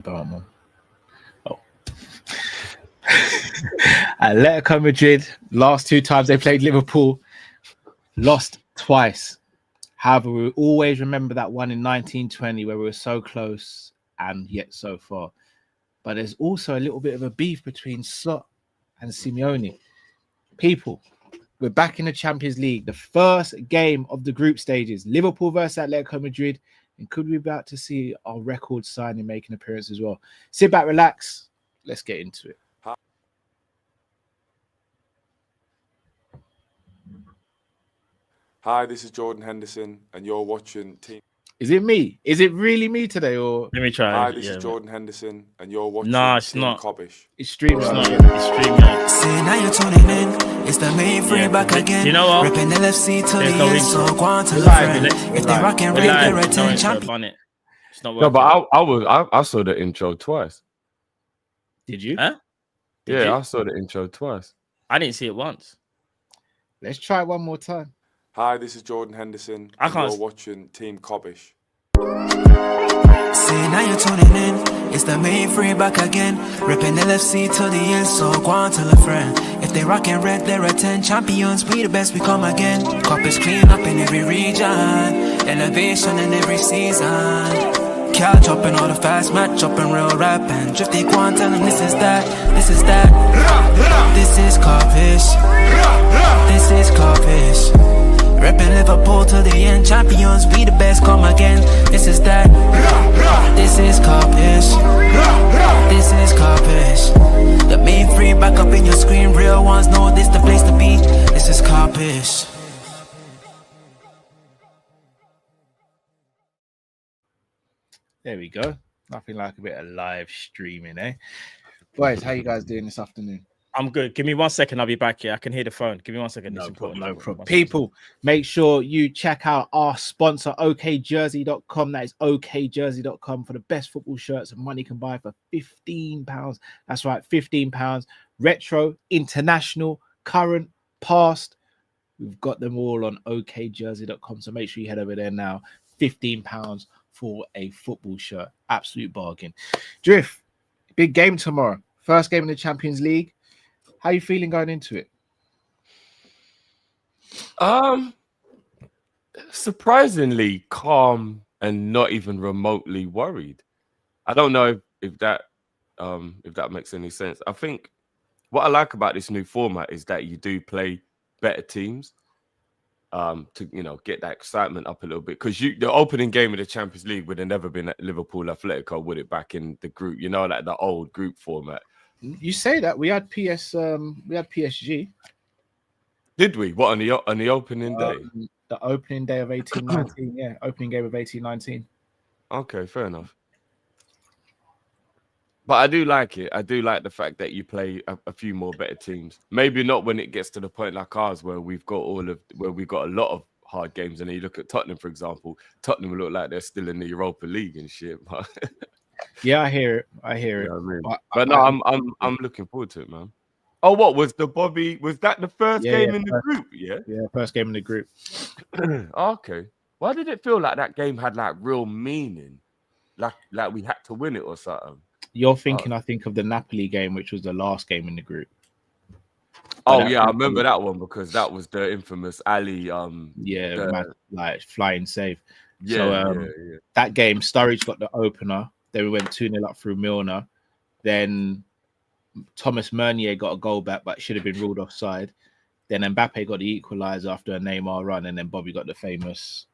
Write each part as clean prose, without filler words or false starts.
Bartman. Oh. Atletico Madrid, last two times they played Liverpool, lost twice. However, we always remember that one in 1920 where we were so close and yet so far. But there's also a little bit of a beef between Slot and Simeone. People, we're back in the Champions League, the first game of the group stages, Liverpool versus Atletico Madrid. And could we be about to see our record signing make an appearance as well? Sit back, relax. Let's get into it. Hi, this is Jordan Henderson, and you're watching Team. Is it me? Is it really me today? Or let me try. Hi, this is Jordan Henderson, and you're watching. No, it's Team not. Kopish. It's streaming. It's not. It's streaming. See, now you're tuning in. It's the main free back again. You know what? Ripping LFC to There's the no end, intro. so go on to the Live, friend. If they rock and We're rate, live. they're a No 10 intro, champion. bun it. It's not working. No, but I saw the intro twice. Did you? Huh? Did Yeah, you? I saw the intro twice. I didn't see it once. Let's try it one more time. Hi, this is Jordan Henderson, I and can't. you're watching Team Kopish. See, now you're tuning in. It's the main free back again. Ripping LFC to the end, so go on to the friend. If they rock and red, they're a 10 champions. We the best, we come again. Kopish clean up in every region. Elevation in every season. Cal chopping all the fast match, chopping real rap and drifting Quan, tell them this is that, this is that. This is Kopish. This is Kopish. Reppin' Liverpool to the end, champions, we the best, come again. This is that. This is Kopish. This is Kopish. The main free back up in your screen, real ones know this the place to be. This is Kopish. There we go. Nothing like a bit of live streaming, eh? Boys, how you guys doing this afternoon? I'm good. Give me 1 second. I'll be back here. I can hear the phone. Give me 1 second. No It's important. problem, no problem. People, make sure you check out our sponsor, okjersey.com. That is okjersey.com for the best football shirts and money can buy for £15. That's right, £15. Retro, international, current, past. We've got them all on okjersey.com. So make sure you head over there now. £15 for a football shirt. Absolute bargain. Drift, big game tomorrow. First game in the Champions League. How are you feeling going into it? Surprisingly calm and not even remotely worried. I don't know if that makes any sense. I think what I like about this new format is that you do play better teams to get that excitement up a little bit, because the opening game of the Champions League would have never been at Liverpool Atletico, would it, back in the group, like the old group format. You say that we had PSG. Did we? What, on the opening day? The opening day of 18-19. Yeah, opening game of 18-19. Okay, fair enough. But I do like it. I do like the fact that you play a few more better teams. Maybe not when it gets to the point like ours where we've got a lot of hard games. And then you look at Tottenham, for example. Tottenham look like they're still in the Europa League and shit. Yeah, I hear it. I hear it. I mean? But no, I'm looking forward to it, man. Oh, what was the Bobby? Was that the first game in the group? Yeah, first game in the group. Okay. Why did it feel like that game had like real meaning? Like we had to win it or something? You're thinking, I think, of the Napoli game, which was the last game in the group. Oh yeah, I remember that one because that was the infamous Ali. Like flying save. Yeah, so that game, Sturridge got the opener. Then we went 2-0 up through Milner. Then Thomas Meunier got a goal back, but should have been ruled offside. Then Mbappe got the equaliser after a Neymar run, and then Bobby got the famous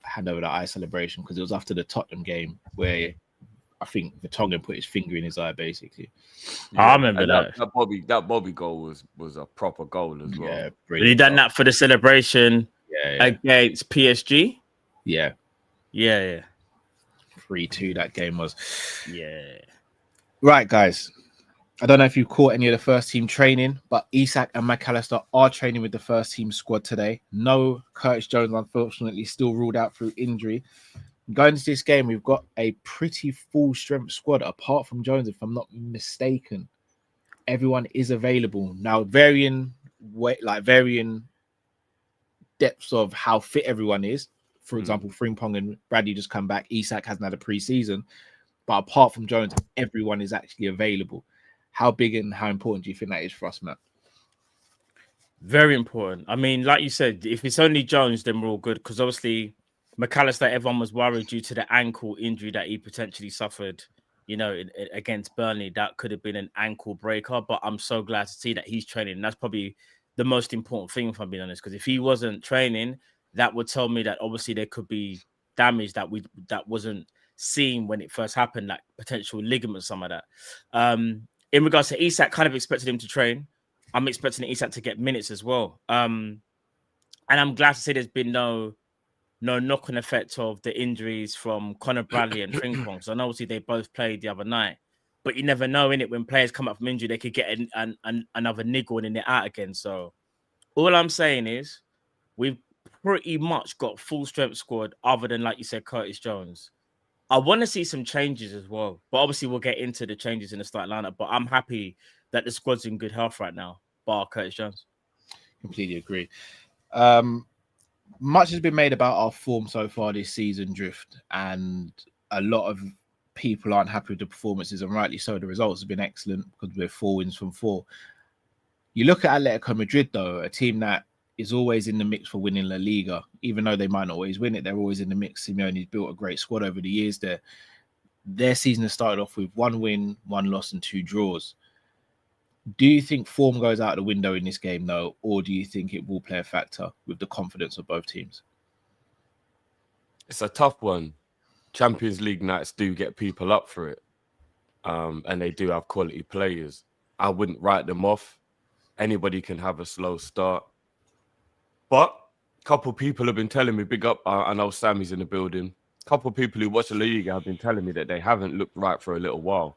hand over the eye celebration because it was after the Tottenham game where I think Vertonghen put his finger in his eye, basically. I remember that. That Bobby goal was a proper goal as well. Yeah, he done that for the celebration against PSG. Yeah. 3-2 that game was. Yeah. Right, guys. I don't know if you caught any of the first team training, but Isak and McAllister are training with the first team squad today. No Curtis Jones, unfortunately, still ruled out through injury. Going into this game, we've got a pretty full strength squad, apart from Jones, if I'm not mistaken. Everyone is available. Now, varying depths of how fit everyone is. For example, Frimpong and Bradley just come back. Isak hasn't had a pre-season. but apart from Jones, everyone is actually available. How big and how important do you think that is for us, Matt? Very important. I mean, like you said, if it's only Jones, then we're all good. Because obviously, McAllister, everyone was worried due to the ankle injury that he potentially suffered, against Burnley. That could have been an ankle breaker. But I'm so glad to see that he's training. And that's probably the most important thing, if I'm being honest. Because if he wasn't training, that would tell me that obviously there could be damage that wasn't seen when it first happened, like potential ligaments, some of that. In regards to Isak, kind of expected him to train. I'm expecting Isak to get minutes as well. And I'm glad to say there's been no knock-on effect of the injuries from Conor Bradley and Frimpong. So obviously they both played the other night. But you never know, innit? When players come up from injury, they could get another niggle and then they're out again. So all I'm saying is we've pretty much got full strength squad other than, like you said, Curtis Jones. I want to see some changes as well. But obviously we'll get into the changes in the starting lineup. But I'm happy that the squad's in good health right now, bar Curtis Jones. Completely agree. Much has been made about our form so far this season, Drift, and a lot of people aren't happy with the performances, and rightly so. The results have been excellent because we're 4 wins from 4. You look at Atletico Madrid, though, a team that is always in the mix for winning La Liga. Even though they might not always win it, they're always in the mix. Simeone's built a great squad over the years there. Their season has started off with 1 win, 1 loss, and 2 draws. Do you think form goes out the window in this game, though, or do you think it will play a factor with the confidence of both teams? It's a tough one. Champions League nights do get people up for it, and they do have quality players. I wouldn't write them off. Anybody can have a slow start. But a couple of people have been telling me, big up, I know Sammy's in the building. A couple of people who watch the league have been telling me that they haven't looked right for a little while.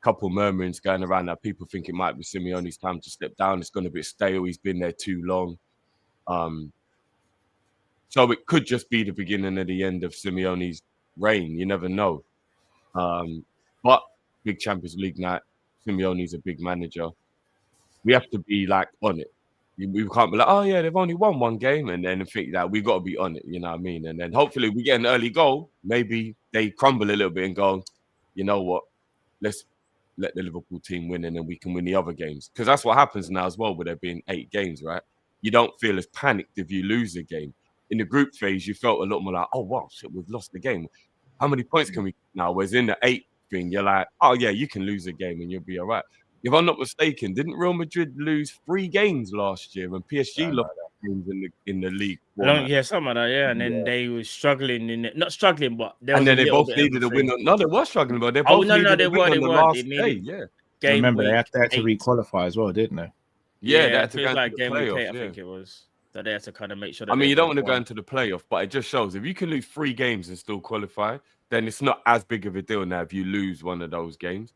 Couple murmurings going around that people think it might be Simeone's time to step down. It's going to be stale. He's been there too long. So it could just be the beginning of the end of Simeone's reign. You never know. But big Champions League night. Simeone's a big manager. We have to be like on it. We can't be like, oh yeah, they've only won 1 game, and then think that we've got to be on it. You know what I mean? And then hopefully we get an early goal. Maybe they crumble a little bit and go, you know what? Let's let the Liverpool team win, and then we can win the other games. Because that's what happens now as well, with there being 8 games, right? You don't feel as panicked if you lose a game. In the group phase, you felt a lot more like, oh, wow, shit, we've lost the game. How many points can we get now? Whereas in the 8th thing, you're like, oh, yeah, you can lose a game and you'll be all right. If I'm not mistaken, didn't Real Madrid lose 3 games last year and PSG lost games in the league? Yeah, something like that, yeah. And then they were struggling in it. Not struggling, but there was and then a they both needed a win. No, they were struggling, but they both needed a win on the last day. Yeah. Remember, they had to re-qualify as well, didn't they? Yeah, they had to go go into the playoff. I think it was. That they had to kind of make sure that I mean, you don't want to go into the playoff, but it just shows if you can lose 3 games and still qualify, then it's not as big of a deal now if you lose one of those games.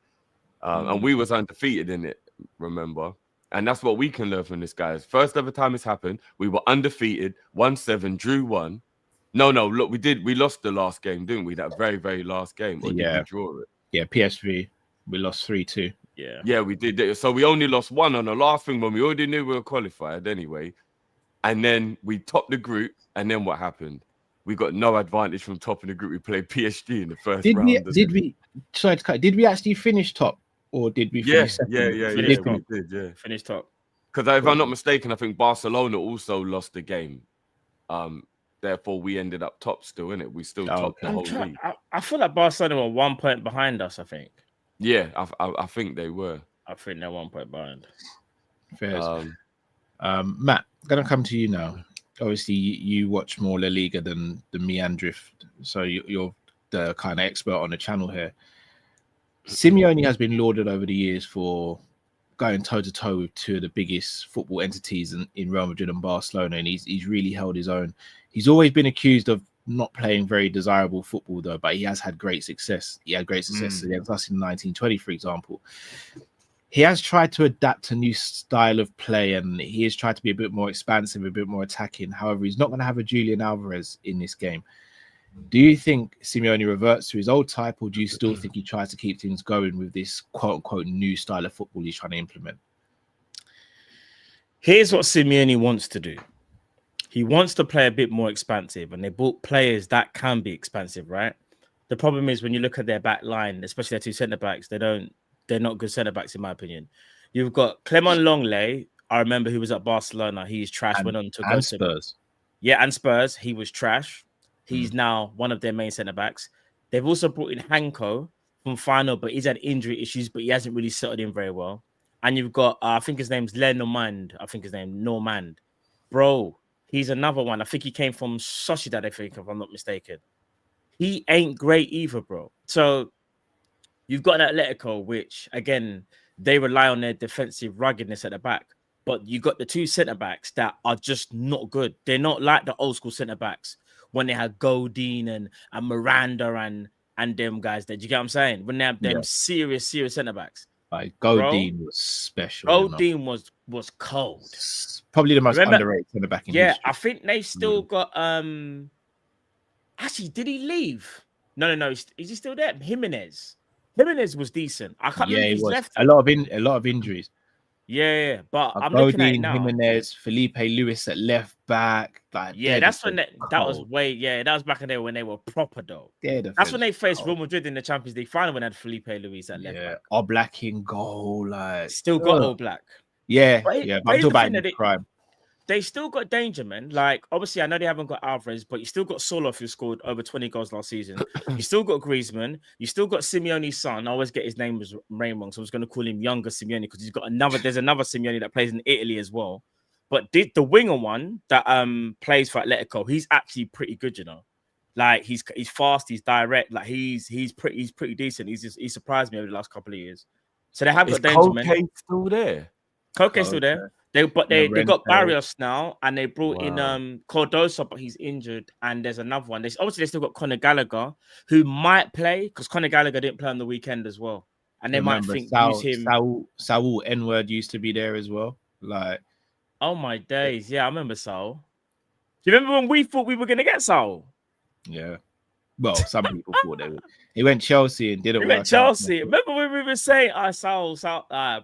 And we was undefeated in it, remember? And that's what we can learn from this, guys. First ever time it's happened, we were undefeated, 1-7, drew 1. No, look, we lost the last game, didn't we? That very, very last game. Or did we draw it? Yeah, PSV, we lost 3-2. Yeah, we did. So we only lost 1 on the last thing when we already knew we were qualified anyway. And then we topped the group, and then what happened? We got no advantage from topping the group. We played PSG in the first round. Did we actually finish top, or did we finish second? We did. Finished top. Because if I'm not mistaken, I think Barcelona also lost the game. Therefore, we ended up top still, innit? We still topped the whole league. I feel like Barcelona were 1 point behind us, I think. Yeah, I think they were. I think they're 1 point behind. Fair. Matt, I'm going to come to you now. Obviously, you watch more La Liga than me and Drift, so you're the kind of expert on the channel here. Simeone has been lauded over the years for going toe-to-toe with 2 of the biggest football entities in Real Madrid and Barcelona, and he's really held his own. He's always been accused of not playing very desirable football, though, but he has had great success. He had great success against us in 1920, for example. He has tried to adapt a new style of play, and he has tried to be a bit more expansive, a bit more attacking. However, he's not going to have a Julian Alvarez in this game. Do you think Simeone reverts to his old type, or do you still think he tries to keep things going with this quote-unquote new style of football he's trying to implement? Here's what Simeone wants to do. He wants to play a bit more expansive, and they bought players that can be expansive, right? The problem is when you look at their back line, especially their two centre backs, they're not good centre backs in my opinion. You've got Clement Longley. I remember who was at Barcelona. He's trash. Went on to go to Spurs. Yeah, and Spurs. He was trash. He's Mm. now one of their main centre backs. They've also brought in Hanko from Final, but he's had injury issues, but he hasn't really settled in very well. And you've got, I think his name's Normand. I think his name Normand. Bro, he's another one. I think he came from Sociedad, I think, if I'm not mistaken. He ain't great either, bro. So you've got an Atletico, which, again, they rely on their defensive ruggedness at the back. But you got the two centre backs that are just not good. They're not like the old school centre backs when they had Godin and Miranda and them guys. There, do you get what I'm saying? When they have them serious centre backs. Like Godin was special. Godin was cold. Probably the most underrated centre back in history. I think they've still got. Actually, did he leave? No. Is he still there? Jimenez was decent. I can't remember if he's left. A lot of injuries. Yeah, but I'm looking at it now. Jimenez, Felipe Luis at left back. That's when that was that was back in there when they were proper though. That's when they faced Real Madrid in the Champions League final when they had Felipe Luis at left back. Oblak in goal, still got Oblak. Yeah. But I'm talking about the prime. They still got danger, man. Like, obviously, I know they haven't got Alvarez, but you still got Soloff, who scored over 20 goals last season. You still got Griezmann. You still got Simeone's son. I always get his name wrong, so I was going to call him younger Simeone because there's another Simeone that plays in Italy as well. But the winger one that plays for Atletico, he's actually pretty good, you know. Like, he's fast, he's direct. Like, he's pretty decent. He surprised me over the last couple of years. So they have got danger, man. Koke still there? Koke's still there. They got Barrios now, and they brought in Cardoso, but he's injured. And there's another one. They still got Conor Gallagher, who might play because Conor Gallagher didn't play on the weekend as well. And they might use him. Saul N-word used to be there as well. Like, oh my days, yeah, I remember Saul. Do you remember when we thought we were gonna get Saul? Yeah. Well, some people thought they would. He went Chelsea and didn't. He went Chelsea. Remember when we were saying, Saul,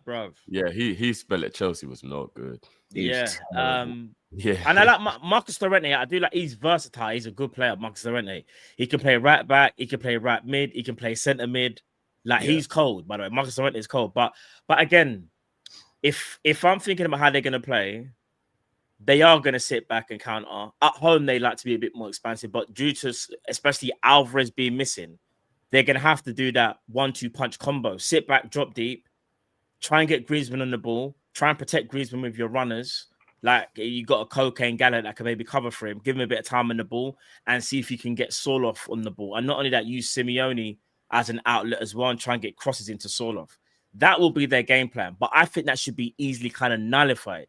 bro. Yeah, he spell at Chelsea was not good. Yeah. Yeah. And I like Marcus Llorente. I do like he's versatile. He's a good player, Marcus Llorente. He can play right back. He can play right mid. He can play centre mid. Like he's cold, by the way. Marcus Llorente is cold. But again, if I'm thinking about how they're gonna play, they are going to sit back and counter. At home, they like to be a bit more expansive, but due to especially Alvarez being missing, they're going to have to do that 1-2 punch combo. Sit back, drop deep, try and get Griezmann on the ball, try and protect Griezmann with your runners. Like, you got a cocaine Gallagher that can maybe cover for him, give him a bit of time on the ball, and see if you can get Soloff on the ball. And not only that, use Simeone as an outlet as well and try and get crosses into Soloff. That will be their game plan. But I think that should be easily kind of nullified,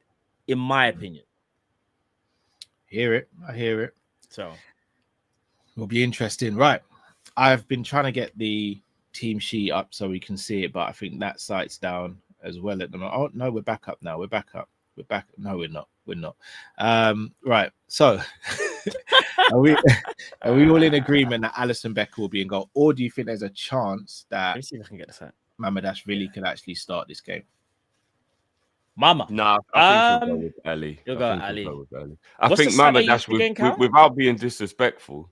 in my opinion. I hear it. So it'll be interesting. Right. I've been trying to get the team sheet up so we can see it, but I think that site's down as well at the moment. Oh no, we're back up now. We're back. No, we're not. Right. So are we all in agreement that Alisson Becker will be in goal? Or do you think there's a chance that let me see if I can get this out. Mamadash really can actually start this game? Mama. Nah, I think he'll go with Ali. You'll go with Ali. I think Mamadash, without being disrespectful,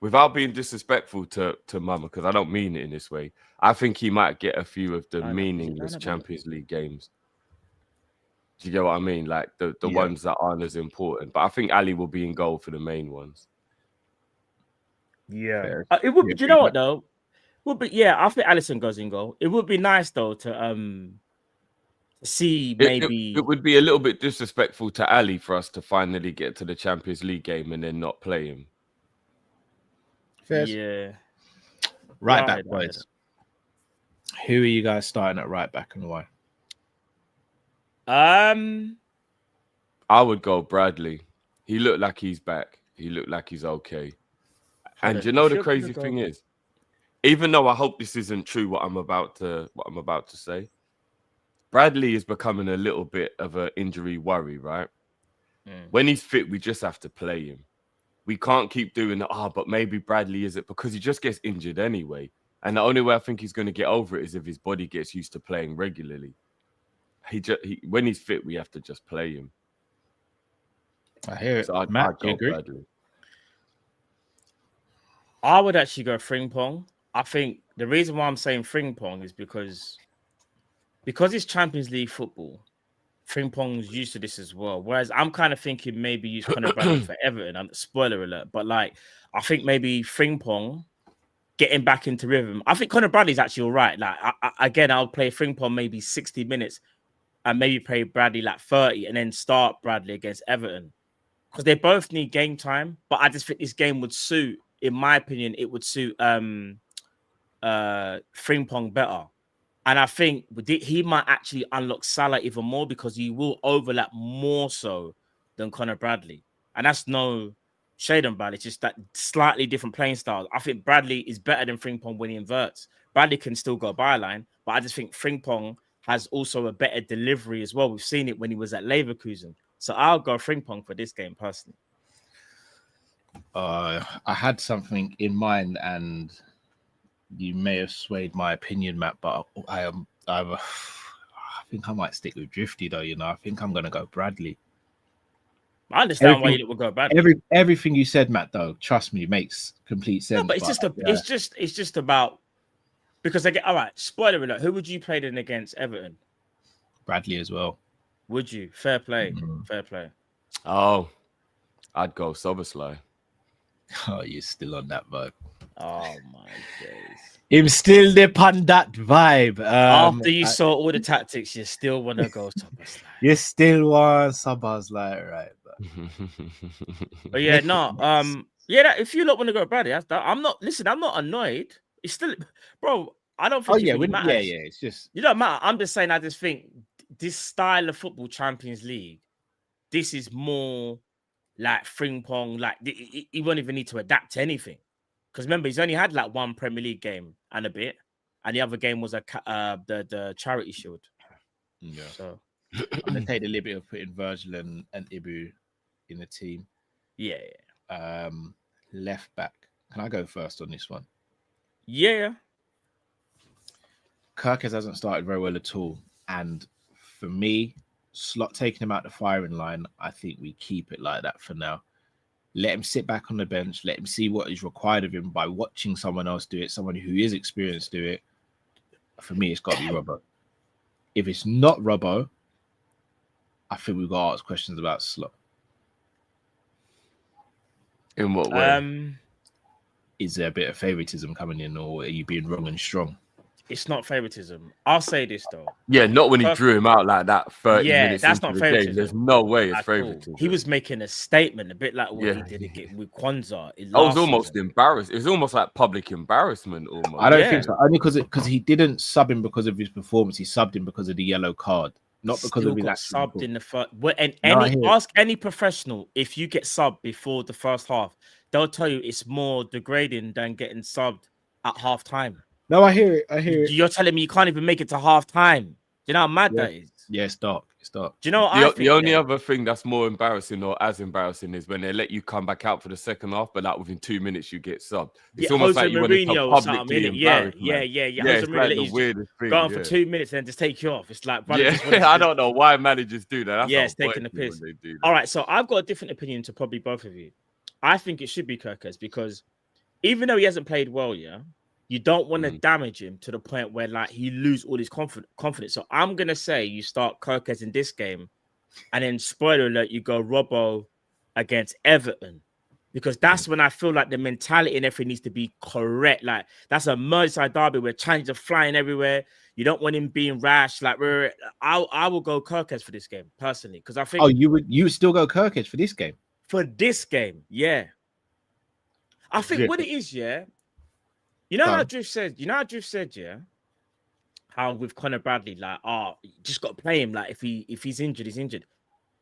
without being disrespectful to Mama, because I don't mean it in this way, I think he might get a few of the meaningless Champions League games. Do you get what I mean? Like the ones that aren't as important. But I think Ali will be in goal for the main ones. Yeah. It would. Do you know what though? Would be I think Alisson goes in goal. It would be nice though to see maybe it would be a little bit disrespectful to Ali for us to finally get to the Champions League game and then not play him. Fair. Yeah. Right back, boys. Who are you guys starting at right back and why? I would go Bradley. He looked like he's back. He looked like he's okay. And you know the crazy thing is, even though I hope this isn't true, what I'm about to say, Bradley is becoming a little bit of an injury worry, right? When he's fit, we just have to play him. We can't keep doing but maybe Bradley is it, because he just gets injured anyway. And the only way I think he's going to get over it is if his body gets used to playing regularly. When he's fit, we have to just play him. I hear it. So Matt, do you agree? Bradley. I would actually go Frimpong. I think the reason why I'm saying Frimpong is because it's Champions League football. Frimpong's used to this as well. Whereas I'm kind of thinking maybe use Conor Bradley for Everton. Spoiler alert, but like I think maybe Frimpong getting back into rhythm. I think Conor Bradley's actually all right. Like again, I'll play Frimpong maybe 60 minutes and maybe play Bradley like 30 and then start Bradley against Everton because they both need game time. But I just think this game would suit, in my opinion, it would suit Frimpong better. And I think he might actually unlock Salah even more because he will overlap more so than Conor Bradley. And that's no shade on Bradley. It's just that slightly different playing styles. I think Bradley is better than Frimpong when he inverts. Bradley can still go byline, but I just think Frimpong has also a better delivery as well. We've seen it when he was at Leverkusen. So I'll go Frimpong for this game personally. I had something in mind and you may have swayed my opinion, Matt, but I think I might stick with Drifty though. You know, I think I'm gonna go Bradley. I understand why you would go Bradley. Everything you said, Matt, though, trust me, makes complete sense. No, but it's just about because I get all right. Spoiler alert: who would you play then against Everton? Bradley as well. Would you? Fair play, fair play. Oh, I'd go Soboslai. Oh, you're still on that vibe. Oh my days. Him still upon that vibe. After you saw all the tactics, you still want to go Soboslai. You still want Soboslai, right? But yeah, no. If you lot want to go Bradley, I'm not. Listen, I'm not annoyed. It's still, bro. I don't think. It really matters. Yeah. It's just you don't matter. I'm just saying. I just think this style of football, Champions League, this is more like Frimpong. Like he won't even need to adapt to anything. Because remember, he's only had like one Premier League game and a bit, and the other game was the Charity Shield. Yeah. So I'm gonna take the liberty of putting Virgil and Ibu in the team. Yeah. Left back. Can I go first on this one? Yeah. Kirkes hasn't started very well at all, and for me, Slot taking him out the firing line, I think we keep it like that for now. Let him sit back on the bench. Let him see what is required of him by watching someone else do it, someone who is experienced do it. For me, it's got to be Robbo. If it's not Robbo, I think we've got to ask questions about Slot. In what way? Is there a bit of favoritism coming in, or are you being wrong and strong? It's not favoritism. I'll say this though. Yeah, not when he drew him out like that 30 minutes. That's not favoritism. There's no way it's favoritism. He was making a statement, a bit like what he did again with Kwanzaa. I was almost embarrassed. It was almost like public embarrassment. Almost. I don't think so. Only because he didn't sub him because of his performance. He subbed him because of the yellow card, not because of his actual subbed in the first. And ask any professional if you get subbed before the first half, they'll tell you it's more degrading than getting subbed at half time. No, I hear it. You're telling me you can't even make it to half time. Do you know how mad that is? Yeah, it's dark. Do you know what I think? The only other thing that's more embarrassing or as embarrassing is when they let you come back out for the second half, but like within 2 minutes you get subbed. It's almost Jose like you want to publicly embarrass. Yeah. It's like the weirdest thing. Go on for 2 minutes and then just take you off. It's like, I don't know why managers do that. It's taking the piss. All right, so I've got a different opinion to probably both of you. I think it should be Kirkes because even though he hasn't played well, you don't want to damage him to the point where like he lose all his confidence. So I'm gonna say you start Kirkes in this game, and then spoiler alert, you go Robbo against Everton, because that's when I feel like the mentality and everything needs to be correct. Like that's a Merseyside derby where challenges are flying everywhere. You don't want him being rash. Like I will go Kirkes for this game personally because I think. Oh, you would still go Kirkes for this game? For this game, yeah. I think what it is, You know how Drift said, how with Conor Bradley, like, you just got to play him. Like, if he's injured, he's injured.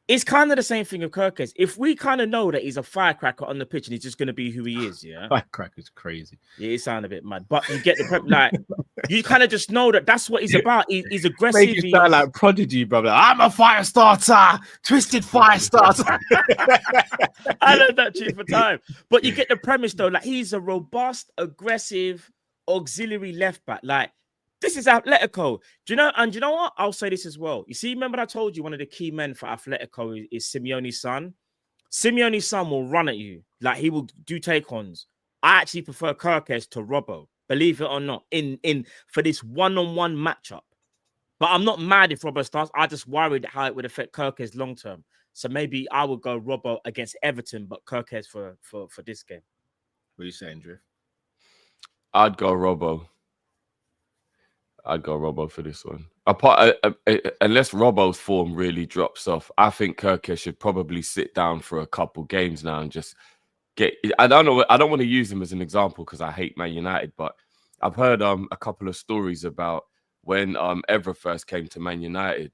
It's kind of the same thing with Kirkes. If we kind of know that he's a firecracker on the pitch and he's just going to be who he is, Firecracker's crazy. Yeah, it sounds a bit mad. But you get the prep, like, you kind of just know that that's what he's about. He's aggressive. Make you sound like Prodigy, brother. I'm a fire starter, twisted fire starter. I learned that tune for time. But you get the premise, though. Like, he's a robust, aggressive, auxiliary left back. Like, this is Atletico. Do you know? And you know what? I'll say this as well. You see, remember I told you one of the key men for Atletico is Simeone's son. Simeone's son will run at you. Like, he will do take-ons. I actually prefer Kirkes to Robbo, believe it or not, in for this one-on-one matchup. But I'm not mad if Robbo starts. I just worried how it would affect Kirkes long term. So maybe I would go Robbo against Everton, but Kirkes for this game. What are you saying, Drift? I'd go Robbo. I'd go Robbo for this one. Unless Robbo's form really drops off, I think Kirkes should probably sit down for a couple games now and just get. I don't know. I don't want to use him as an example because I hate Man United, but I've heard a couple of stories about when Evra first came to Man United.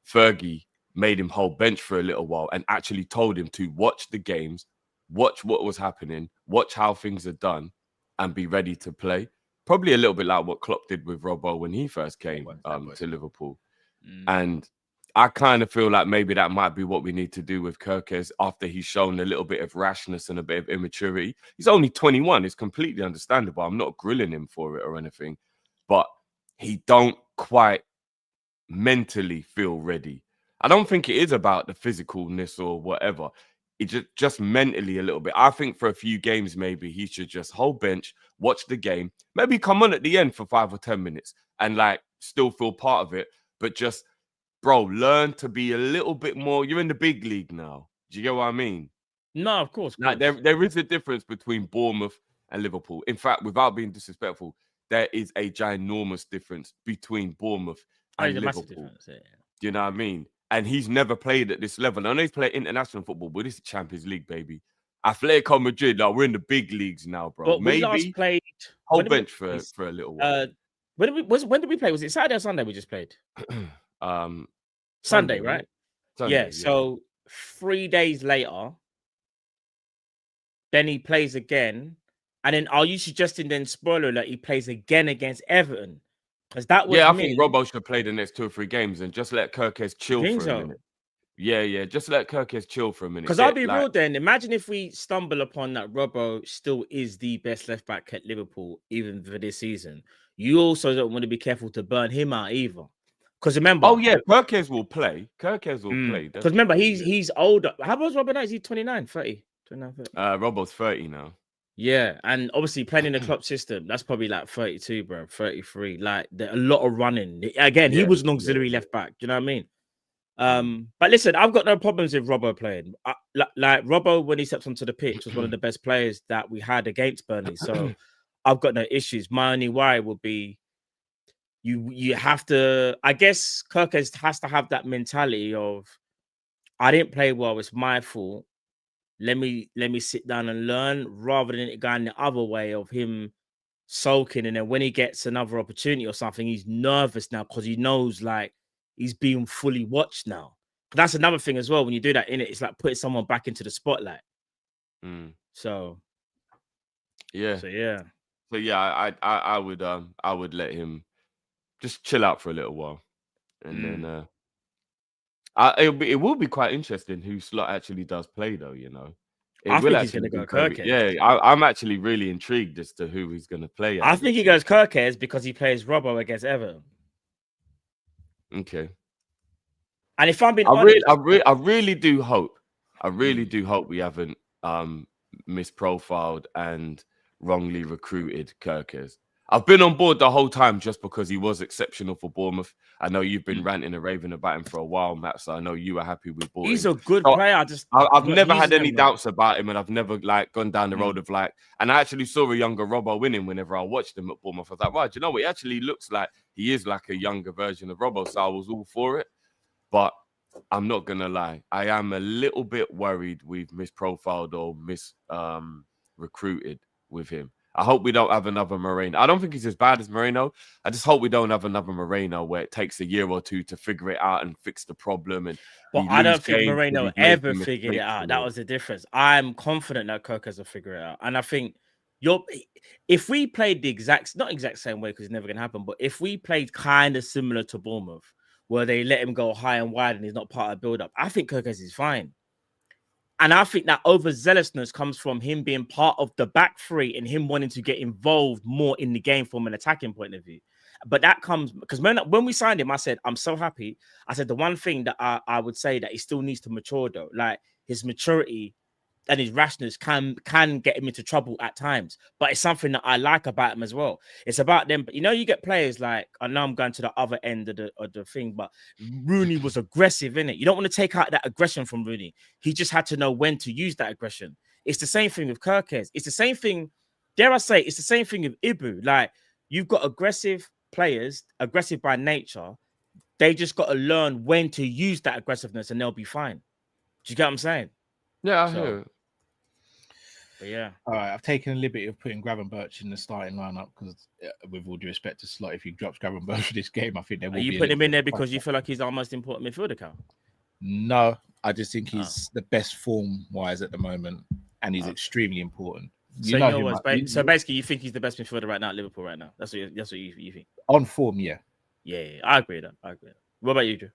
Fergie made him hold bench for a little while and actually told him to watch the games, watch what was happening, watch how things are done, and be ready to play. Probably a little bit like what Klopp did with Robbo when he first came to Liverpool. And I kind of feel like maybe that might be what we need to do with Kirkes after he's shown a little bit of rashness and a bit of immaturity. He's only 21. It's completely understandable. I'm not grilling him for it or anything, but he don't quite mentally feel ready. I don't think it is about the physicalness or whatever. It just mentally a little bit. I think for a few games, maybe he should just hold bench, watch the game, maybe come on at the end for 5 or 10 minutes and like still feel part of it. But just, bro, learn to be a little bit more. You're in the big league now. Do you get what I mean? No, of course. Like there is a difference between Bournemouth and Liverpool. In fact, without being disrespectful, there is a ginormous difference between Bournemouth and Liverpool. Yeah. Do you know what I mean? And he's never played at this level. I know he's played international football, but this is Champions League, baby. Atletico Madrid, like, we're in the big leagues now, bro. But maybe we last played hold bench for a little while. When did we play? Was it Saturday or Sunday we just played? Sunday, right? Sunday, yeah. So 3 days later, then he plays again. And then are you suggesting then, spoiler alert, he plays again against Everton? Because that was I think Robbo should play the next 2 or 3 games and just let Kirkes chill for a minute. Yeah, just let Kirkes chill for a minute. Because I'll be real then, imagine if we stumble upon that Robbo still is the best left back at Liverpool, even for this season. You also don't want to be careful to burn him out either. Because remember... Oh, yeah, Kirkes will play. Kirkes will play. Because remember, he's older. How old is Robbo now? Is he 29, 30? 29, 30? Robbo's 30 now. Yeah, and obviously playing in the club system, that's probably like 32, bro, 33. Like, there a lot of running. Again, he was an auxiliary left back. Do you know what I mean? But listen, I've got no problems with Robbo playing. Like Robbo, when he steps onto the pitch, was one of the best players that we had against Burnley. So I've got no issues. My only worry would be you have to. I guess Kirkes has to have that mentality of, I didn't play well. It's my fault. Let me sit down and learn, rather than it going the other way of him sulking. And then when he gets another opportunity or something, he's nervous now because he knows like he's being fully watched now. But that's another thing as well. When you do that in it, it's like putting someone back into the spotlight. So I would let him just chill out for a little while, and then it will be quite interesting who slot actually does play, though. You know, I think he's going to go Kirkes. Yeah, I'm actually really intrigued as to who he's going to play. I think he goes Kirkes because he plays Robbo against Everton. Okay. And if I'm being honest, I really do hope we haven't misprofiled and wrongly recruited Kirkes. I've been on board the whole time just because he was exceptional for Bournemouth. I know you've been ranting and raving about him for a while, Matt, so I know you were happy with Bournemouth. He's a good player. I've never had any doubts about him, and I've never like gone down the road of like, and I actually saw a younger Robbo winning whenever I watched him at Bournemouth. I was like, right, you know what? He actually looks like he is like a younger version of Robbo, so I was all for it. But I'm not gonna lie, I am a little bit worried we've misprofiled or recruited with him. I hope we don't have another Moreno. I don't think he's as bad as Moreno. I just hope we don't have another Moreno where it takes a year or two to figure it out and fix the problem. But I don't think Moreno ever figured it out. That was the difference. I'm confident that Kirkes will figure it out. And I think if we played not exact same way, because it's never going to happen, but if we played kind of similar to Bournemouth, where they let him go high and wide and he's not part of the build-up, I think Kirkes is fine. And I think that overzealousness comes from him being part of the back three and him wanting to get involved more in the game from an attacking point of view. But that comes because when we signed him, I said, I'm so happy. I said, the one thing that I would say that he still needs to mature, though, like his maturity and his rashness can get him into trouble at times. But it's something that I like about him as well. It's about them. But you know, you get players like, I know I'm going to the other end of the thing, but Rooney was aggressive in it. You don't want to take out that aggression from Rooney. He just had to know when to use that aggression. It's the same thing with Kirkes. It's the same thing. Dare I say, it's the same thing with Ibu. Like, you've got aggressive players, aggressive by nature. They just got to learn when to use that aggressiveness, and they'll be fine. Do you get what I'm saying? Yeah, I hear it. But yeah. All right, I've taken a liberty of putting Gravenberch in the starting lineup because, with all due respect to Slot, if he drops Gravenberch for this game, I think there will Are be. you putting him in there because you feel like he's our most important midfielder, Cal? No, I just think he's the best form-wise at the moment, and he's extremely important. So, so basically, you think he's the best midfielder right now at Liverpool right now? That's what you think? On form, yeah. Yeah, I agree with that. What about you, Drew?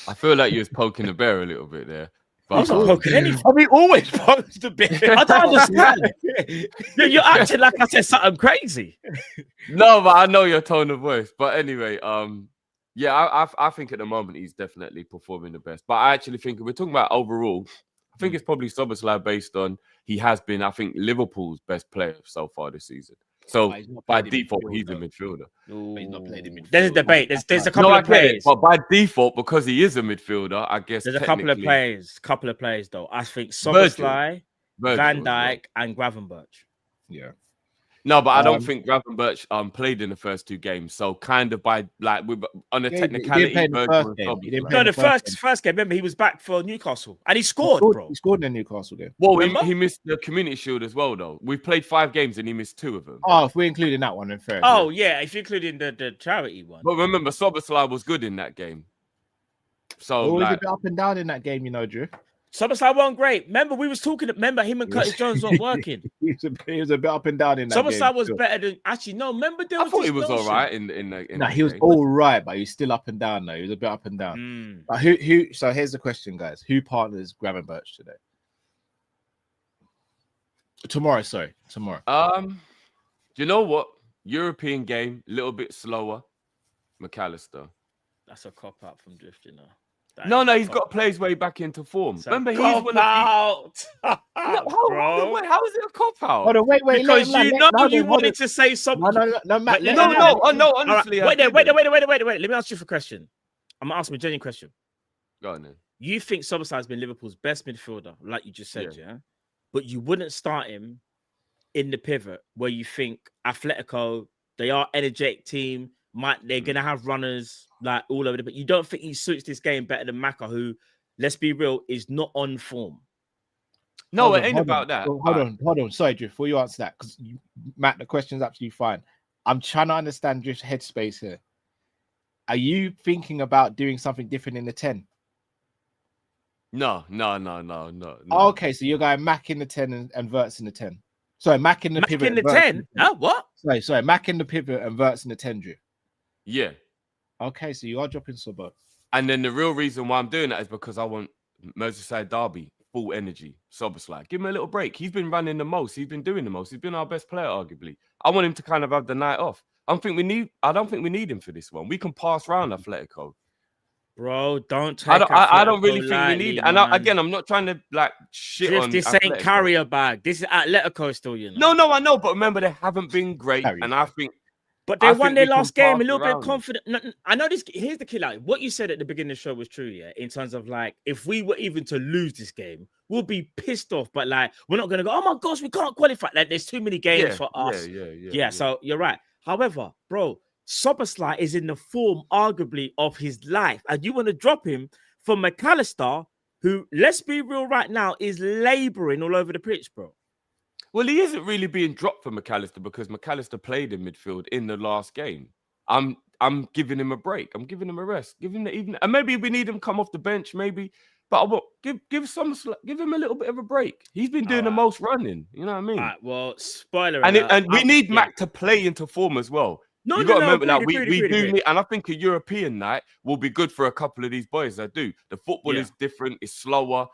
I feel like you was poking the bear a little bit there. I'm not poking anything. I mean, always pokes the bear. I don't understand. You're acting like I said something crazy. No, but I know your tone of voice. But anyway, yeah, I think at the moment he's definitely performing the best. But I actually think if we're talking about overall, I think it's probably Szoboszlai based on he has been, I think, Liverpool's best player so far this season. So by default, he's a midfielder. He's not played in midfield. There's a debate. There's a couple of players. But by default, because he is a midfielder, I guess there's a couple of players though. I think Szoboszlai, Van Dijk, and Gravenberch. Yeah. No, but I don't think Gravenberch played in the first two games. So kind of by like on a technicality. The first game. Remember, he was back for Newcastle and he scored, bro. He scored in the Newcastle game. Well, he missed the Community Shield as well, though. We've played 5 games and he missed 2 of them. Oh, if we're including that one, then fair. Oh yeah, if you're including the charity one. But remember, Szoboszlai was good in that game. So always a bit up and down in that game, you know, Drew. Szoboszlai wasn't great. Remember, we was talking. Remember, him and Curtis Jones weren't working. he was a bit up and down in that game. Szoboszlai was better than actually. No, remember I thought he was all right in the. No, he was all right, but he's still up and down. Though he was a bit up and down. But who? So here's the question, guys: who partners Gravenberch today? Tomorrow. You know what? European game, a little bit slower. McAllister. That's a cop out from drifting now. No, he's got to play his way back into form. Remember, he's one out. Wait, how is it a cop out? Hold on, wait. Because you wanted to say something. No, Matt. No. Honestly, wait. Let me ask you a question. I'm gonna ask him a genuine question. Go on then. You think Szoboszlai has been Liverpool's best midfielder, like you just said, yeah? But you wouldn't start him in the pivot where you think Atletico, they are energetic team. They're gonna have runners like all over but you don't think he suits this game better than Maka, who, let's be real, is not on form. No, it ain't about that. Hold on. Sorry, Drift, before you answer that, because Matt, the question is absolutely fine. I'm trying to understand Drift's headspace here. Are you thinking about doing something different in the 10? No. Okay, so you're going Mac in the 10 and Verts in the 10. Sorry, Mac in the pivot. In the 10? What? Sorry, Mac in the pivot and Verts in the 10, Drew. Yeah. Okay, so you are dropping Sobo. And then the real reason why I'm doing that is because I want Merseyside Derby, full energy. Szoboszlai, give him a little break. He's been running the most. He's been doing the most. He's been our best player, arguably. I want him to kind of have the night off. I don't think we need him for this one. We can pass round Atletico. Bro, don't take I don't really think we need it. And again, I'm not trying to like shit on this Atletico. ain't carrier bag. This is Atletico still, you know. No, I know, but remember they haven't been great. And I think but they won their last game a little bit confident. No, I know this. Here's the killer. What you said at the beginning of the show was true, yeah. In terms of like, if we were even to lose this game, we'll be pissed off. But like, we're not gonna go, oh my gosh, we can't qualify. Like, there's too many games for us. Yeah. So you're right. However, bro, Szoboszlai is in the form, arguably, of his life, and you want to drop him for McAllister, who, let's be real, right now is laboring all over the pitch, bro. Well, he isn't really being dropped for McAllister because McAllister played in midfield in the last game. I'm giving him a break. I'm giving him a rest. Give him the even, and maybe we need him come off the bench, maybe. But I will give him a little bit of a break. He's been doing the most running. You know what I mean? All right, well, spoiler. And we need Mac to play into form as well. You got to remember that we do need, and I think a European night will be good for a couple of these boys. I do. The football is different. It's slower.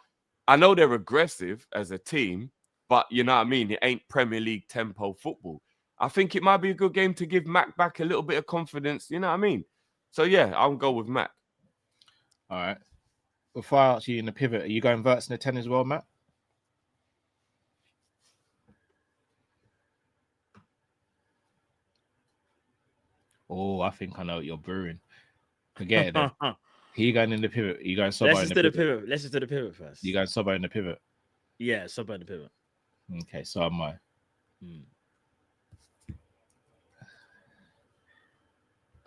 I know they're aggressive as a team. But you know what I mean? It ain't Premier League tempo football. I think it might be a good game to give Mac back a little bit of confidence. You know what I mean? So, yeah, I'll go with Mac. All right. before I ask you in the pivot, are you going Verts in the 10 as well, Matt? Oh, I think I know what you're brewing. Forget it then. You going in the pivot? You going Sobo in the pivot? Let's just do the pivot first. You going Sobo in the pivot? Yeah, Sobo in the pivot. Okay, so am I.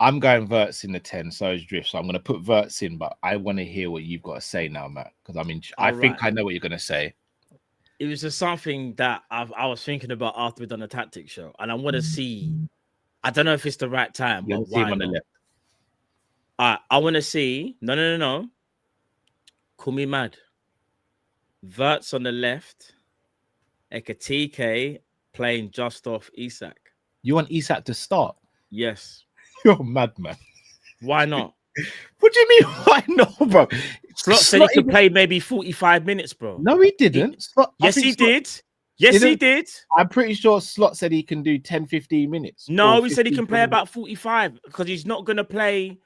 I'm going Verts in the 10, so is Drift. So I'm going to put Verts in, but I want to hear what you've got to say now, Matt, because I think I know what you're going to say. It was just something that I was thinking about after we've done a tactics show, and I want to see. I don't know if it's the right time, but why not? On the left. I want to see. No. Call me mad. Verts on the left. Ekatike playing just off Isak. You want Isak to start? Yes. You're mad, man. Why not? What do you mean? Why not, bro? Slot said he could play maybe 45 minutes, bro. No, he didn't. Yes, he did. Yes, he did. I'm pretty sure Slot said he can do 10, 15 minutes. No, he said he can play about 45 because he's not going to play.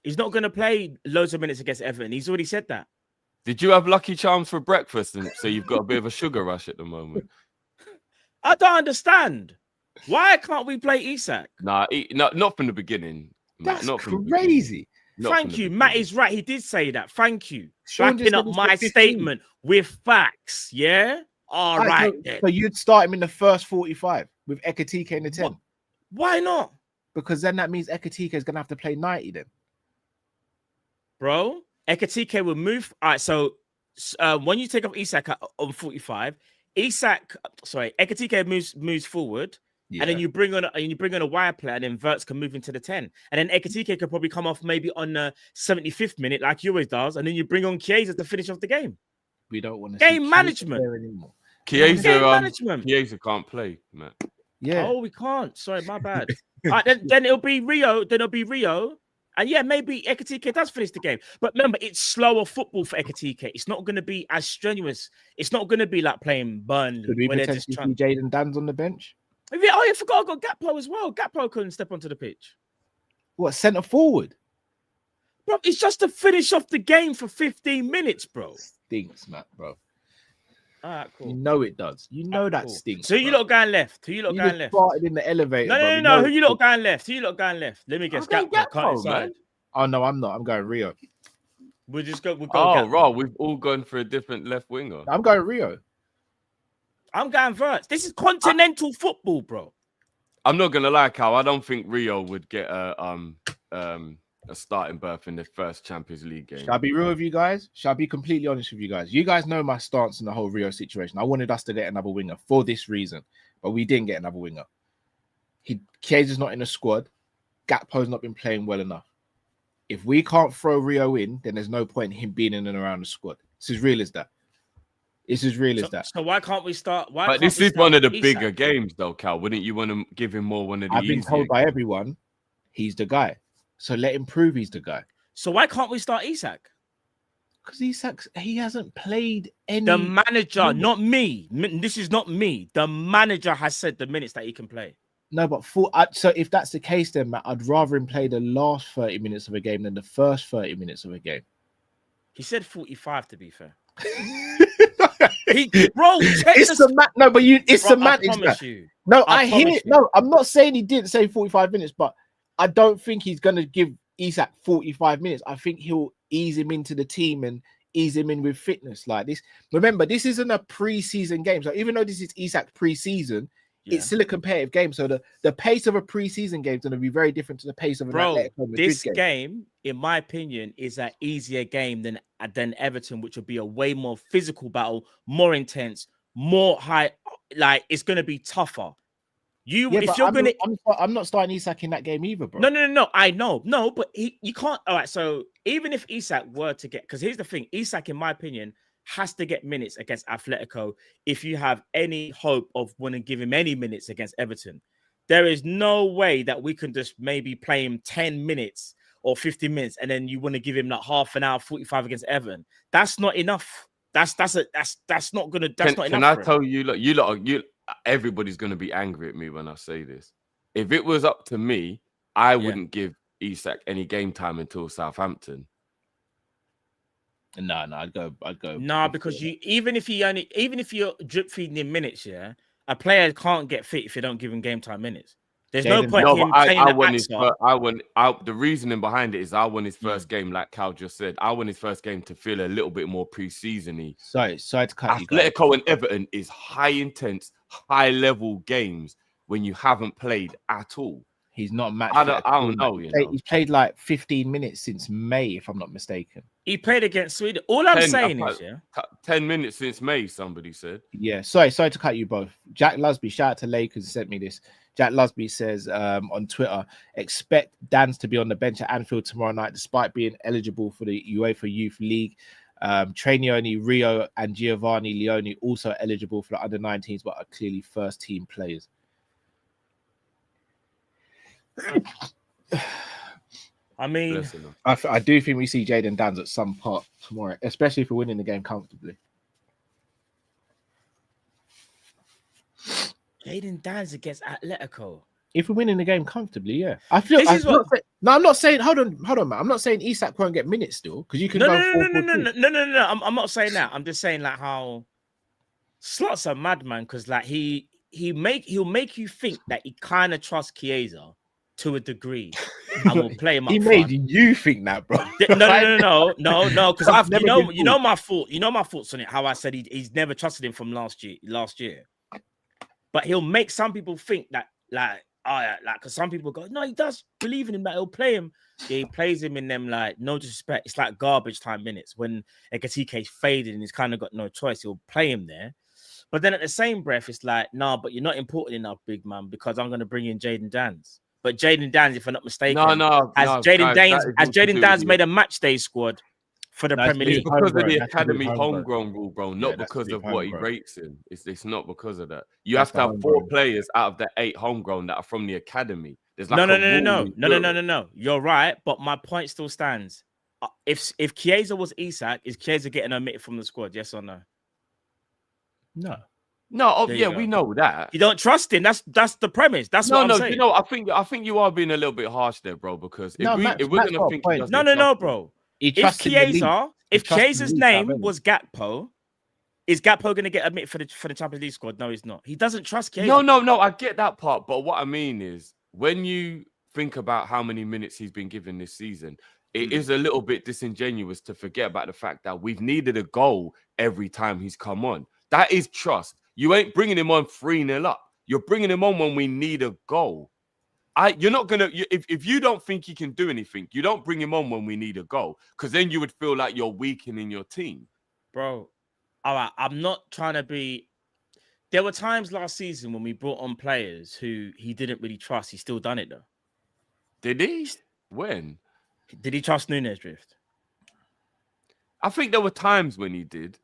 He's not going to play loads of minutes against Everton. He's already said that. Did you have Lucky Charms for breakfast? And so you've got a bit of a sugar rush at the moment. I don't understand. Why can't we play Isak? Nah, not from the beginning. That's not crazy. Thank you. Matt is right. He did say that. Thank you. Backing up my statement with facts. Yeah? All right. So you'd start him in the first 45 with Ekatike in the 10. Why not? Because then that means Ekatike is going to have to play 90 then. Bro, Ekatike will move. All right, so when you take off Isak on 45, Ekatike moves forward, and then you bring on a wire player, and then Verts can move into the 10, and then Ekatike could probably come off maybe on the 75th minute, like he always does, and then you bring on Chiesa to finish off the game. We don't want to game management anymore. Chiesa can't play, Matt. Yeah. Oh, we can't. Sorry, my bad. All right, then it'll be Rio. Then it'll be Rio. And yeah, maybe Ekatike does finish the game. But remember, it's slower football for Ekatike. It's not going to be as strenuous. It's not going to be like playing Burnley. Could we potentially see Jaden Dan's on the bench? Oh, yeah, I forgot I got Gakpo as well. Gakpo couldn't step onto the pitch. What, centre forward? Bro, it's just to finish off the game for 15 minutes, bro. Stinks, Matt, bro. All right, cool. You know it does. You know that stinks. So who you lot going left? Who you lot going left? Started in the elevator. No. Who you lot going left? Who you lot going left? Let me guess. Gakpo, man. Oh no, I'm not. I'm going Rio. We'll go. Oh, right. We've all gone for a different left winger. I'm going Rio. I'm going Verts. This is continental football, bro. I'm not gonna lie, Cal. I don't think Rio would get a starting berth in the first Champions League game. Shall I be real with you guys? Shall I be completely honest with you guys? You guys know my stance in the whole Rio situation. I wanted us to get another winger for this reason, but we didn't get another winger. Chiesa's not in the squad. Gakpo's not been playing well enough. If we can't throw Rio in, then there's no point in him being in and around the squad. It's as real as that. It's as real as that. So why can't we start? But this is one of the bigger games, though, Cal. Wouldn't you want to give him more one of the I've been told by everyone he's the guy. So let him prove he's the guy. So why can't we start Isak? Because he hasn't played any. The manager, not me. This is not me. The manager has said the minutes that he can play. No, but so if that's the case, then Matt, I'd rather him play the last 30 minutes of a game than the first 30 minutes of a game. He said 45, to be fair. It's semantics. No, I hear it. No, I'm not saying he didn't say 45 minutes, but I don't think he's going to give Isak 45 minutes. I think he'll ease him into the team and ease him in with fitness like this. Remember, this isn't a pre-season game. So even though this is Isak's pre-season, it's still a competitive game. So the pace of a pre-season game is going to be very different to the pace of an Atletico Madrid this game, in my opinion, is an easier game than Everton, which will be a way more physical battle, more intense, more high. Like, it's going to be tougher. I'm not starting Isak in that game either, bro. No. I know. No, but you can't. All right. So even if Isak were to get, because here's the thing, Isak, in my opinion, has to get minutes against Atletico if you have any hope of wanting to give him any minutes against Everton. There is no way that we can just maybe play him 10 minutes or 15 minutes and then you want to give him like half an hour, 45 against Everton. That's not enough. That's not gonna. That's not enough. Can I tell you? Look, you everybody's gonna be angry at me when I say this. If it was up to me, I wouldn't give Isak any game time until Southampton. No, I'd go. Nah, because even if you're drip feeding him minutes, yeah, a player can't get fit if you don't give him game time minutes. There's no Jaden- point No, him but playing I the want his. actor. The reasoning behind it is I want his first game, like Cal just said. I want his first game to feel a little bit more pre-seasony. Sorry to cut you guys. Atletico and Everton is high intense, high level games when you haven't played at all. He's not match. I don't know. He's played like 15 minutes since May, if I'm not mistaken. He played against Sweden. All I'm saying is, 10 minutes since May. Somebody said. Yeah. Sorry to cut you both. Jack Lusby, shout out to Lakers, sent me this. Jack Lusby says on Twitter, expect Dan's to be on the bench at Anfield tomorrow night, despite being eligible for the UEFA Youth League. Trainioni, Rio, and Giovanni Leone also eligible for the under-19s, but are clearly first-team players. I mean, I do think we see Jaden Dans at some part tomorrow, especially if we're winning the game comfortably. Jaden Dans against Atletico. If we're winning the game comfortably, yeah. I feel. I'm not saying. Hold on, man. I'm not saying Isak won't get minutes still because you can go. No. I'm not saying that. I'm just saying like how Slot's a madman because like he'll make you think that he kind of trusts Chiesa to a degree and will play him up He front. made you think that, bro. No, because I've you know my thoughts on it. How I said he's never trusted him from last year, but he'll make some people think that because some people go, no, he does believe in him that he'll play him. Yeah, he plays him in them like no disrespect. It's like garbage time minutes when Ekatike's faded and he's kind of got no choice. He'll play him there. But then at the same breath, it's like, nah, but you're not important enough, big man, because I'm going to bring in Jaden Dans. But Jaden Dans, if I'm not mistaken, has Jaden Dans made a match day squad for the Premier League? It's because of the academy homegrown rule, bro, not because of what he rates in. It's not because of that. You have to have 4 players out of the 8 homegrown that are from the academy. There's like no. You're right, but my point still stands. If Chiesa was Isak, is Chiesa getting omitted from the squad? Yes or no? No. We know that. You don't trust him. That's the premise. That's what I'm saying. You know, I think you are being a little bit harsh there, bro. Because if we're gonna think, bro. If Chiesa's name was Gakpo, is Gakpo going to get admitted for the Champions League squad? No, he's not. He doesn't trust Chiesa. No. I get that part, but what I mean is when you think about how many minutes he's been given this season, it is a little bit disingenuous to forget about the fact that we've needed a goal every time he's come on. That is trust. You ain't bringing him on 3-0 up. You're bringing him on when we need a goal. You're not gonna. If you don't think he can do anything, you don't bring him on when we need a goal, because then you would feel like you're weakening your team, bro. All right, I'm not trying to be. There were times last season when we brought on players who he didn't really trust. He still done it though. Did he? When? Did he trust Nunes Drift? I think there were times when he did.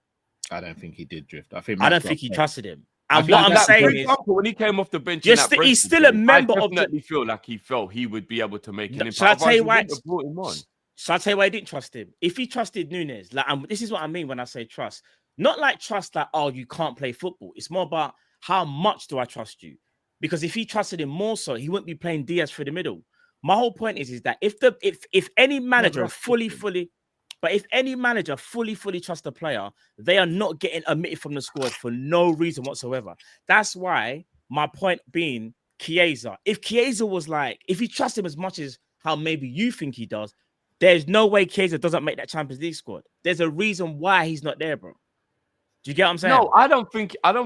I don't think he did drift. I don't think he trusted him. And what I'm saying is, when he came off the bench, he's still a member of. I definitely feel like he felt he would be able to make an impact. Shall I tell you why I didn't trust him? If he trusted Nunes, this is what I mean when I say trust. Not like trust that you can't play football. It's more about how much do I trust you? Because if he trusted him more so, he wouldn't be playing Diaz through the middle. My whole point is that if any manager fully trusts a player, they are not getting omitted from the squad for no reason whatsoever. That's why my point being Chiesa. If Chiesa was like, if you trust him as much as how maybe you think he does, there's no way Chiesa doesn't make that Champions League squad. There's a reason why he's not there, bro. Do you get what I'm saying? No, I don't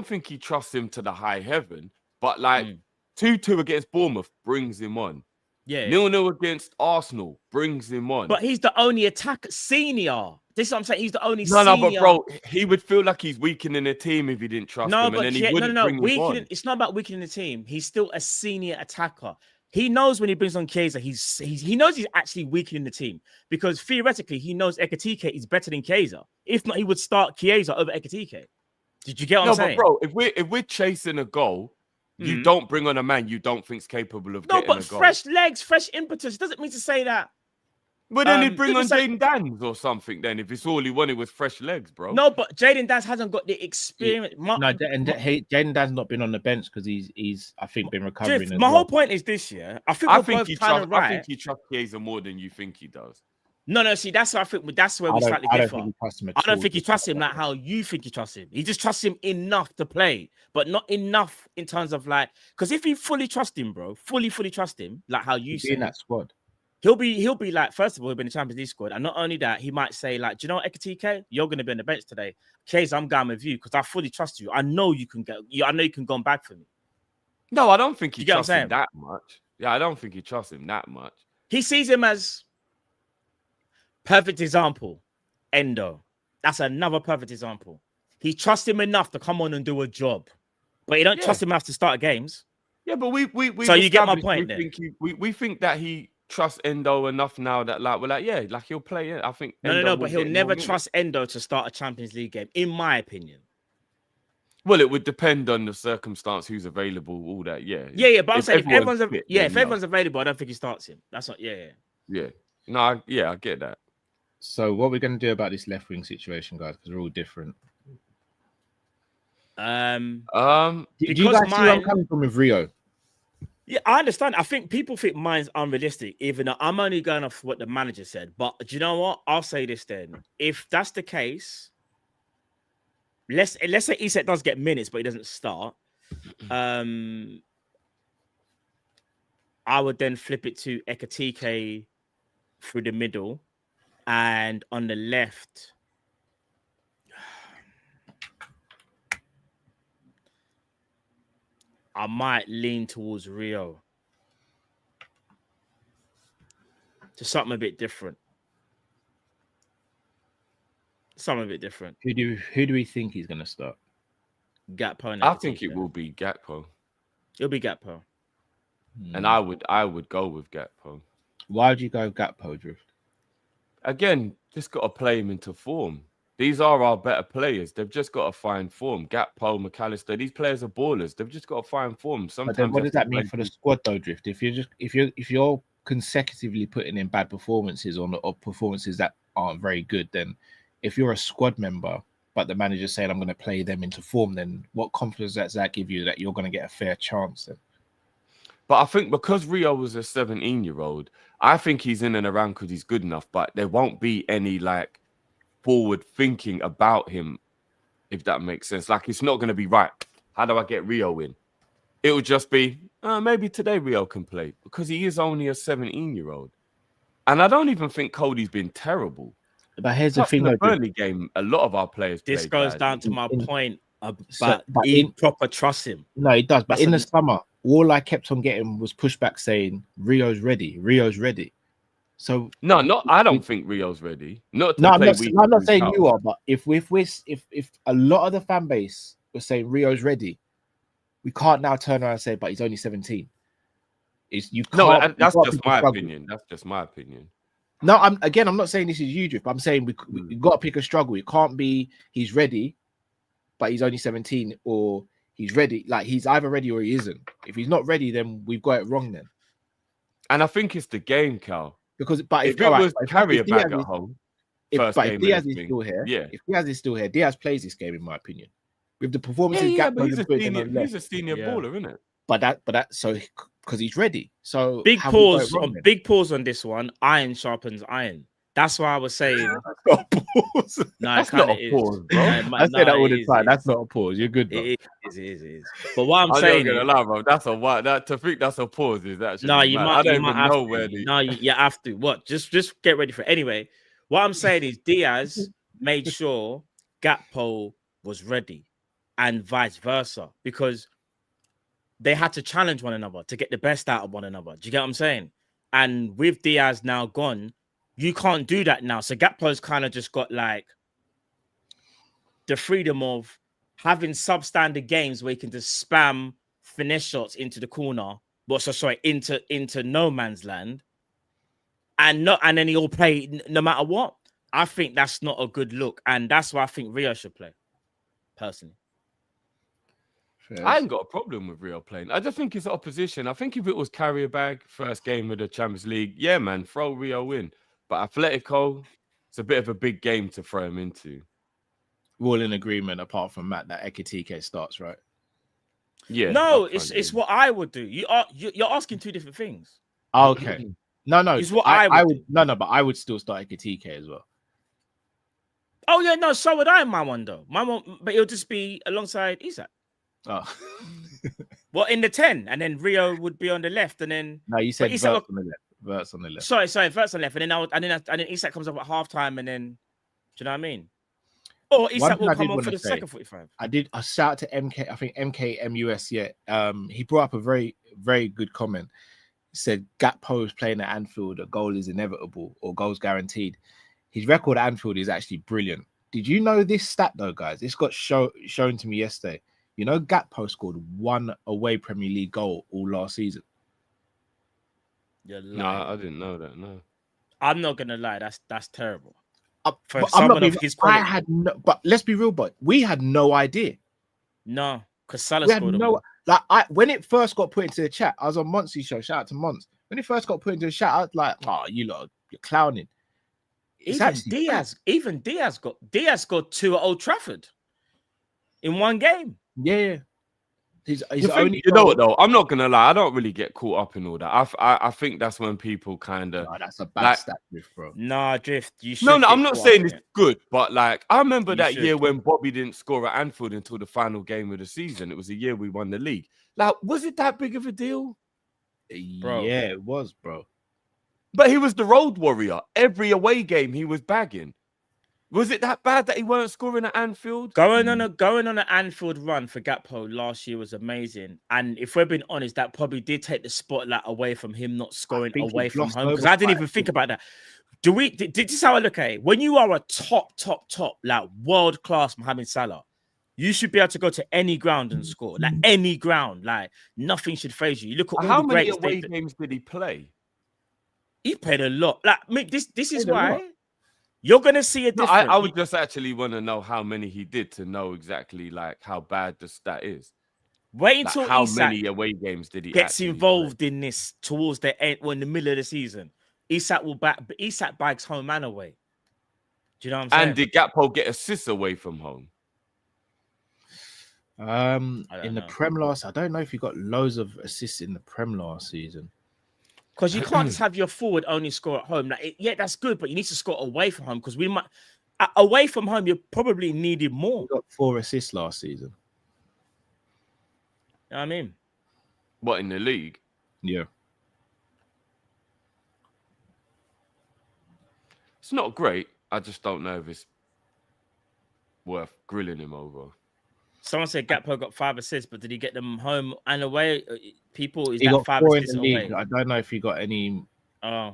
think he trusts him to the high heaven, but like 2-2 against Bournemouth brings him on. Yeah. 0-0 against Arsenal brings him on. But he's the only senior. This is what I'm saying. He's the only senior. No, but bro, he would feel like he's weaking the team if he didn't trust him. And then he wouldn't bring him on. It's not about weakening the team. He's still a senior attacker. He knows when he brings on Chiesa, he knows he's actually weakening the team, because theoretically he knows Ekatike is better than Chiesa. If not, he would start Chiesa over Ekatike. Did you get what I'm saying? No, but bro, if we're chasing a goal, you don't bring on a man you don't think's capable of getting a goal. No, but fresh legs, fresh impetus doesn't mean to say that. But then he'd bring on Jaden Dans or something then, if it's all he wanted was fresh legs, bro. No, but Jaden Dans hasn't got the experience. Jaden Dan's not been on the bench because he's I think been recovering. My whole point is this year. I think he trusts Chiesa more than you think he does. No. See, that's what I think. That's where we slightly I don't differ. think you trust him at I don't all. think you trust him like how you think you trust him. He just trusts him enough to play, but not enough in terms of like, because if you fully trust him, bro, fully trust him, like how you He'll be say, in that squad. he'll be like, first of all, he'll be in the Champions League squad, and not only that, he might say like, do you know what, Ekatike, you're going to be on the bench today. Chase, I'm going with you because I fully trust you. I know you can get. I know you can go back for me. No, I don't think he You get what I'm trusts him saying? that much. Yeah, I don't think he trusts him that much. He sees him as perfect example. Endo. That's another perfect example. He trusts him enough to come on and do a job, but he don't trust him enough to start games. Yeah, but we so you get my point. We think that he trusts Endo enough now that like we're like like he'll play it. I think No, but he'll never trust Endo to start a Champions League game, in my opinion. Well, it would depend on the circumstance, who's available, all that. Yeah. But I'm saying if everyone's fit, if everyone's available, I don't think he starts him. That's not. Yeah. No, I get that. So what we're going to do about this left wing situation, guys, because we're all different. Do you guys see where I'm coming from with Rio? Yeah, I understand. I think people think mine's unrealistic, even though I'm only going off what the manager said. But do you know what? I'll say this then. If that's the case, let's say Isak does get minutes, but he doesn't start. I would then flip it to Ekatike through the middle, and on the left, I might lean towards Rio. To something a bit different. Something a bit different. Who do we think he's going to start? Gakpo. I think it will be Gakpo. It'll be Gakpo. And I would go with Gakpo. Why would you go Gakpo, Drift? Again, just got to play him into form. These are our better players. They've just got to find form. Gakpo, McAllister, these players are ballers. They've just got to find form. Sometimes. But then what does that mean for the squad, though, Drift? If you're consecutively putting in bad performances or performances that aren't very good, then if you're a squad member, but the manager's saying I'm going to play them into form, then what confidence does that give you that you're going to get a fair chance then? But I think because Rio was a 17-year-old, I think he's in and around because he's good enough, but there won't be any like forward thinking about him, if that makes sense. Like it's not going to be right. How do I get Rio in? It will just be maybe today Rio can play because he is only a 17-year-old. And I don't even think Cody's been terrible. But here's the thing: in the Burnley game, a lot of our players. This goes down to my point about proper trust him. No, it does. But in the summer, all I kept on getting was pushback saying Rio's ready. Rio's ready. So I don't think Rio's ready. I'm not saying you are, but if a lot of the fan base was saying Rio's ready, we can't now turn around and say, but he's only 17. That's just my opinion. That's just my opinion. No, I'm not saying this is you, Drift, but I'm saying we've got to pick a struggle. It can't be he's ready, but he's only 17, or he's ready. Like he's either ready or he isn't. If he's not ready, then we've got it wrong then. And I think it's the game, Cal. Because if it was carry a bag at home, if Diaz is still here, if Diaz is still here, Diaz plays this game, in my opinion. With the performances, but he's a senior baller, isn't it? But that so because he's ready. So big pause on this one. Iron sharpens iron. That's why I was saying. That's not a pause, bro. I say that all the time. That's not a pause. You're good, bro. It is. But what I'm saying, gonna lie, bro. That's to think that's a pause is actually. No, you might. I don't even know where. No, you have to. What? Just get ready for it. Anyway, what I'm saying is Diaz made sure Gakpo was ready, and vice versa, because they had to challenge one another to get the best out of one another. Do you get what I'm saying? And with Diaz now gone, you can't do that now. So Gakpo's kind of just got like the freedom of having substandard games where he can just spam finesse shots into the corner, into no man's land, and then he'll play no matter what. I think that's not a good look, and that's why I think Rio should play. Personally, I ain't got a problem with Rio playing. I just think it's opposition. I think if it was carry a bag, first game of the Champions League, yeah, man, throw Rio in. But Atletico, it's a bit of a big game to throw him into. We're all in agreement, apart from Matt, that Ekatike starts, right? Yeah. No, it's what I would do. You're asking two different things. Okay. No. Is what I would. would no, but I would still start Ekitike as well. Oh yeah, no, so would I in my one though. My one, but it'll just be alongside Isak. Oh. Well, in the 10, and then Rio would be on the left, and then No, you said Isak Verts on the left. Verts on the left. sorry, Verts on left, and then Isak comes up at halftime, and then do you know what I mean? Or Isak will come on for the second 45. I shout out to MK, I think MKMUS, yeah. He brought up a very, very good comment. He said Gakpo is playing at Anfield, a goal is inevitable or goals guaranteed. His record at Anfield is actually brilliant. Did you know this stat though, guys? This got shown to me yesterday. You know, Gakpo scored 1 away Premier League goal all last season. No, I didn't know that. No, I'm not gonna lie, that's terrible. For But someone of his quality. but let's be real, but we had no idea. No, because Salah We had scored no, like when it first got put into the chat, I was on Monty's show. Shout out to Monts. When it first got put into the chat, I was like, "Oh, you lot, you're clowning." Even Diaz got 2 at Old Trafford in one game. Yeah. He's you only. know what though? I'm not gonna lie. I don't really get caught up in all that. I think that's when people kind of. Oh, that's a bad stat, bro. Nah, Drift. You should. No, I'm not saying it's good, but like I remember that should. year when Bobby didn't score at Anfield until the final game of the season. It was the year we won the league. Like, was it that big of a deal? Bro. Yeah, it was, bro. But he was the road warrior. Every away game he was bagging. Was it that bad that he weren't scoring at Anfield? Going on an Anfield run for Gakpo last year was amazing. And if we're being honest, that probably did take the spotlight away from him not scoring away from home. Because I didn't even think about that. This is how I look at it. When you are a top, like world-class Mohamed Salah, you should be able to go to any ground and score. Like any ground. Like nothing should faze you. You look at all how the many greats away games did he play? He played a lot. Like this is why you're gonna see a difference. I would just actually want to know how many he did to know exactly like how bad the stat is. Wait until how Isak many away games did he gets involved in this towards the end or in the middle of the season. Isak bags home and away. Do you know what I'm saying? And did Gakpo get assists away from home? In the Prem last, I don't know if he got loads of assists in the Prem last season. Because you can't just have your forward only score at home. Like, yeah, that's good, but you need to score away from home because we might away from home. You probably needed more. He got 4 assists last season. You know what I mean? What, in the league? Yeah. It's not great. I just don't know if it's worth grilling him over. Someone said Gakpo got 5 assists, but did he get them home and away? People, is he that got 5 4 in assists the away? league. I don't know if he got any. Oh,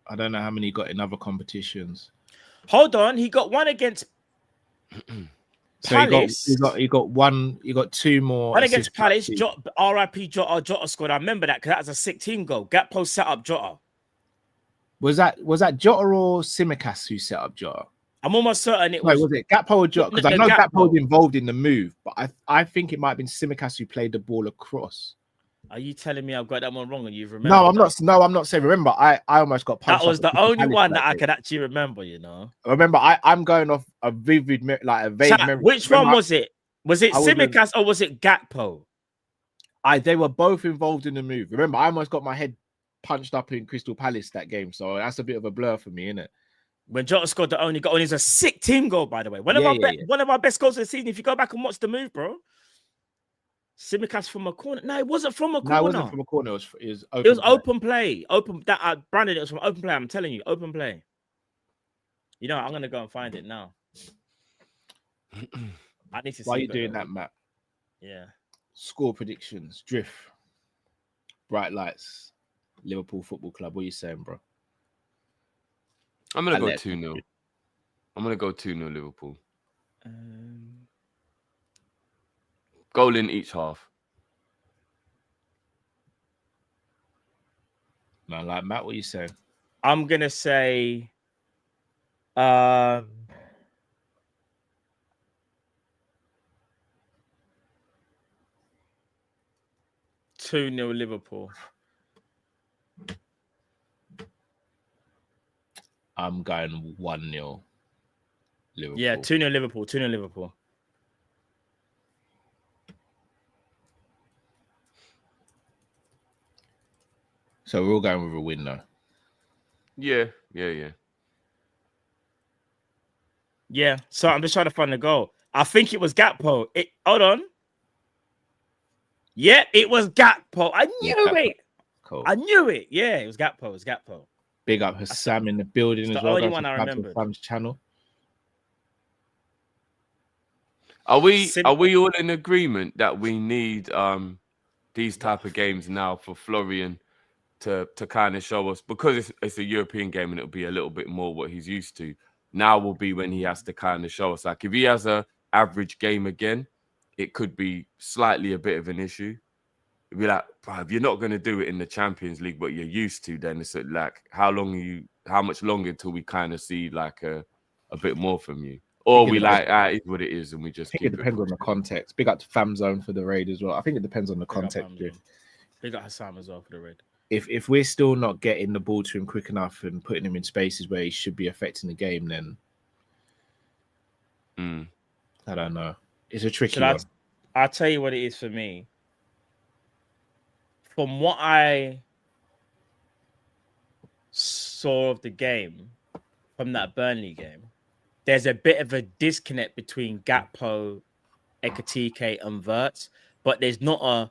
I don't know how many he got in other competitions. hold on, he got 1 against Palace. He got 1. He got 2 more. 1 against Palace. RIP Jota scored. I remember that because that was a sick team goal. Gakpo set up Jota. Was that Jota or Tsimikas who set up Jota? I'm almost certain it was. Was it Gakpo or Jota? Because I know Gakpo was involved in the move, but I think it might have been Tsimikas who played the ball across. Are you telling me I've got that one wrong and you've remembered? No, I'm not. No, I'm not saying. Remember, I almost got punched. That was the only one that I could actually remember. You know. Remember, I'm going off a vivid, like a vague memory. Which one was it? Was it Tsimikas or was it Gakpo? They were both involved in the move. Remember, I almost got my head punched up in Crystal Palace that game, so that's a bit of a blur for me, isn't it? When Jota scored the only goal, and it's a sick team goal, by the way. One of our best goals of the season. If you go back and watch the move, bro. Tsimikas from a corner. No, it wasn't from a corner. No, it wasn't from a corner. It was open play. Open that Brandon. It was from open play. I'm telling you, open play. You know, I'm gonna go and find it now. I need to. Why are you doing that, Matt? Yeah. Score predictions. Drift. Bright lights. Liverpool Football Club. What are you saying, bro? I'm gonna go 2-0. I'm gonna go 2-0 Liverpool. Goal in each half. Man, like Matt, what are you saying? I'm gonna say 2-0 Liverpool. I'm going 1-0 Liverpool. Yeah, 2-0 Liverpool. 2-0 Liverpool. So we're all going with a win though. Yeah. Yeah. So I'm just trying to find the goal. I think it was Gakpo. Hold on. Yeah, it was Gakpo. I knew it. Cool. I knew it. Yeah, it was Gakpo. It was Gakpo. Big up Sam in the building It's as the well. only Go one I subscribe to remembered. Sam's channel. Are we all in agreement that we need these type of games now for Florian to kind of show us, because it's a European game and it'll be a little bit more what he's used to. Now will be when he has to kind of show us. Like if he has a average game again, it could be slightly a bit of an issue. It'd be like, if you're not going to do it in the Champions League, but you're used to, then it's like, how much longer till we kind of see like a bit more from you? Or we like, it's what it is, and we just I think it depends on the context. Big up to Fam Zone for the raid as well. I think it depends on the context. Big up Hassan as well for the raid. If we're still not getting the ball to him quick enough and putting him in spaces where he should be affecting the game, then I don't know. It's a tricky one. I'll tell you what it is for me. From what I saw of the game, from that Burnley game, there's a bit of a disconnect between Gakpo, Ekitike, and Wirtz, but there's not a.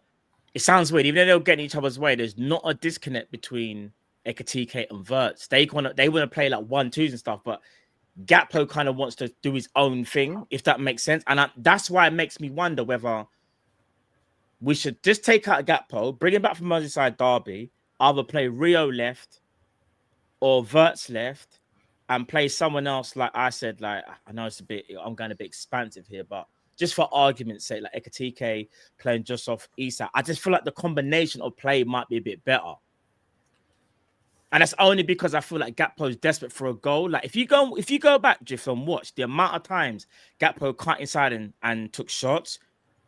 It sounds weird, even though they'll get in each other's way. There's not a disconnect between Ekitike and Wirtz. They want to play like 1-2s and stuff, but Gakpo kind of wants to do his own thing, if that makes sense. And that's why it makes me wonder whether we should just take out Gakpo, bring him back from Merseyside Derby, either play Rio left or Wirtz left, and play someone else. Like I said, like I know I'm going a bit expansive here, but just for argument's sake, like Ekitike playing just off Isak, I just feel like the combination of play might be a bit better. And that's only because I feel like Gakpo is desperate for a goal. Like if you go back, Jiff, and watch the amount of times Gakpo cut inside and took shots,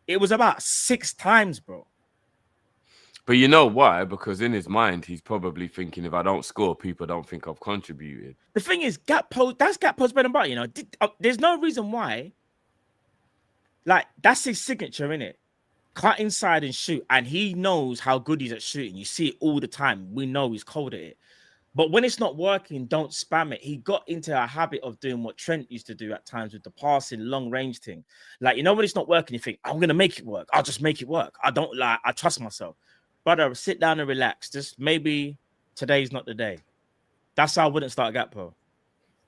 it was about 6 times, bro. But you know why? Because in his mind, he's probably thinking, if I don't score, people don't think I've contributed. The thing is, that's Gakpo's bread and butter, you know. There's no reason why. Like, that's his signature, innit? Cut inside and shoot. And he knows how good he's at shooting. You see it all the time. We know he's cold at it. But when it's not working, don't spam it. He got into a habit of doing what Trent used to do at times with the passing, long range thing. Like, you know, when it's not working, you think, I'm going to make it work. I'll just make it work. I trust myself. Brother, sit down and relax. Just maybe today's not the day. That's how I wouldn't start Gakpo.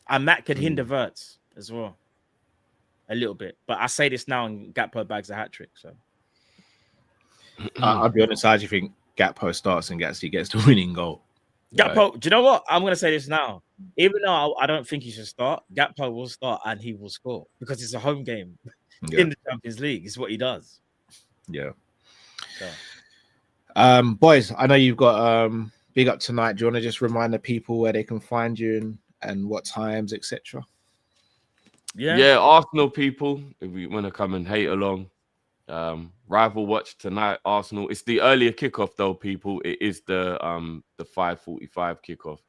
And Matt could hinder Wirtz as well. A little bit. But I say this now and Gakpo bags a hat-trick. So I'll be honest, I actually think Gakpo starts and gets the winning goal. Gakpo, do you know what? I'm going to say this now. Even though I don't think he should start, Gakpo will start and he will score because it's a home game in the Champions League. It's what he does. Yeah. So. Boys, I know you've got big up tonight. Do you want to just remind the people where they can find you and what times, etc.? Yeah, Arsenal people, if you want to come and hate along, rival watch tonight, Arsenal. It's the earlier kickoff though, people. It is the 5:45 kickoff.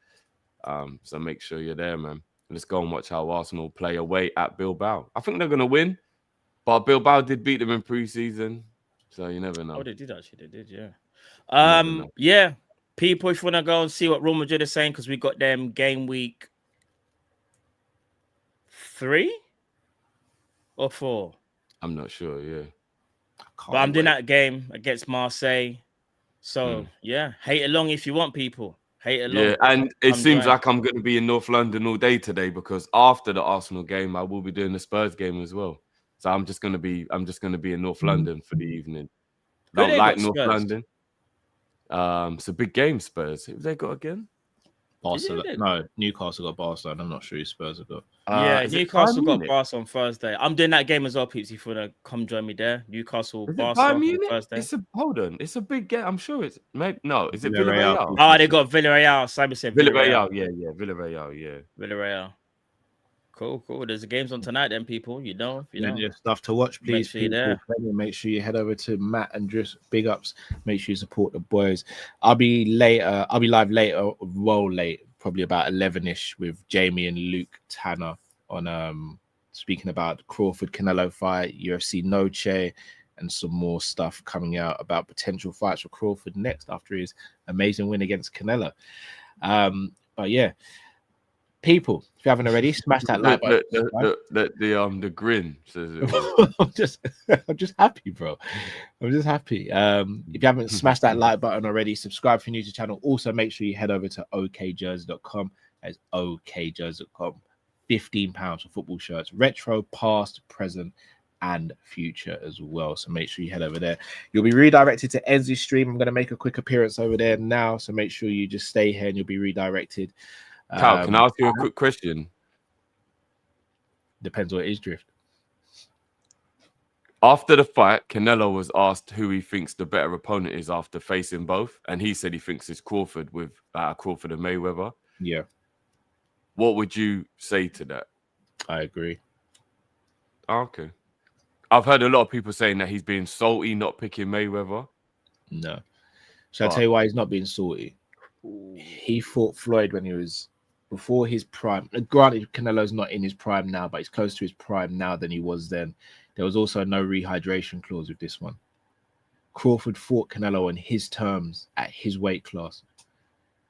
So make sure you're there, man. Let's go and watch how Arsenal play away at Bilbao. I think they're gonna win, but Bilbao did beat them in pre-season, so you never know. Oh, they did actually. They did, yeah. Yeah. People, if you want to go and see what Real Madrid is saying, because we got them game week 3 or 4. I'm not sure. Yeah. But I'm doing that game against Marseille. So, yeah, hate along if you want, people. Hate along. Yeah, and it seems like I'm going to be in North London all day today because after the Arsenal game, I will be doing the Spurs game as well. So I'm just going to be in North London for the evening. Don't like North London. It's a big game, Spurs. Who have they got again? Barcelona. No, Newcastle got Barcelona. I'm not sure who Spurs have got. Yeah, Newcastle got Barca on Thursday. I'm doing that game as well, Peeps. If you want to come join me there, Newcastle, Barca on Thursday. It's a big game. I'm sure it's maybe no. Is it Villarreal? Villarreal? Oh, they got Villarreal. Simon said Villarreal. Yeah, Villarreal. Yeah, Villarreal. Cool. There's the games on tonight, then, people. You know. Stuff to watch, please. Make sure you head over to Matt and Driss. Big ups. Make sure you support the boys. I'll be live later, late, probably about 11ish with Jamie and Luke Tanner on speaking about Crawford Canelo fight, UFC Noche, and some more stuff coming out about potential fights for Crawford next after his amazing win against Canelo. But yeah, people, if you haven't already, smash that like button. The grin says it all. I'm just happy, bro. I'm just happy. If you haven't smashed that like button already, subscribe if you're new to the channel. Also, make sure you head over to okjersey.com. That's okjersey.com. £15 for football shirts, retro, past, present, and future as well. So make sure you head over there. You'll be redirected to Enzy's stream. I'm going to make a quick appearance over there now. So make sure you just stay here and you'll be redirected. Cal, can I ask you a quick question? Depends what it is, Drift. After the fight, Canelo was asked who he thinks the better opponent is after facing both, and he said he thinks it's Crawford with Crawford and Mayweather. Yeah. What would you say to that? I agree. Okay. I've heard a lot of people saying that he's being salty not picking Mayweather. No. Shall I tell you why he's not being salty? He fought Floyd when he was before his prime. Granted, Canelo's not in his prime now, but he's close to his prime now than he was then. There was also no rehydration clause with this one. Crawford fought Canelo on his terms at his weight class.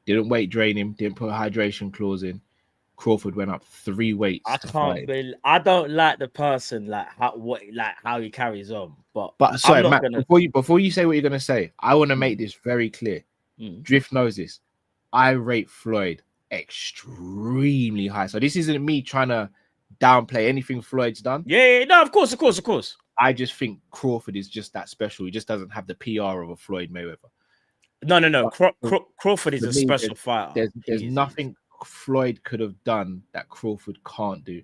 Didn't weight drain him, didn't put a hydration clause in. Crawford went up 3 weights. I don't like the person how he carries on. But sorry, Matt, before you say what you're gonna say, I want to make this very clear. Drift knows this. I rate Floyd extremely high. So this isn't me trying to downplay anything Floyd's done. Yeah, no, of course. I just think Crawford is just that special. He just doesn't have the PR of a Floyd Mayweather. No. Crawford is a special fighter. There's nothing Floyd could have done that Crawford can't do.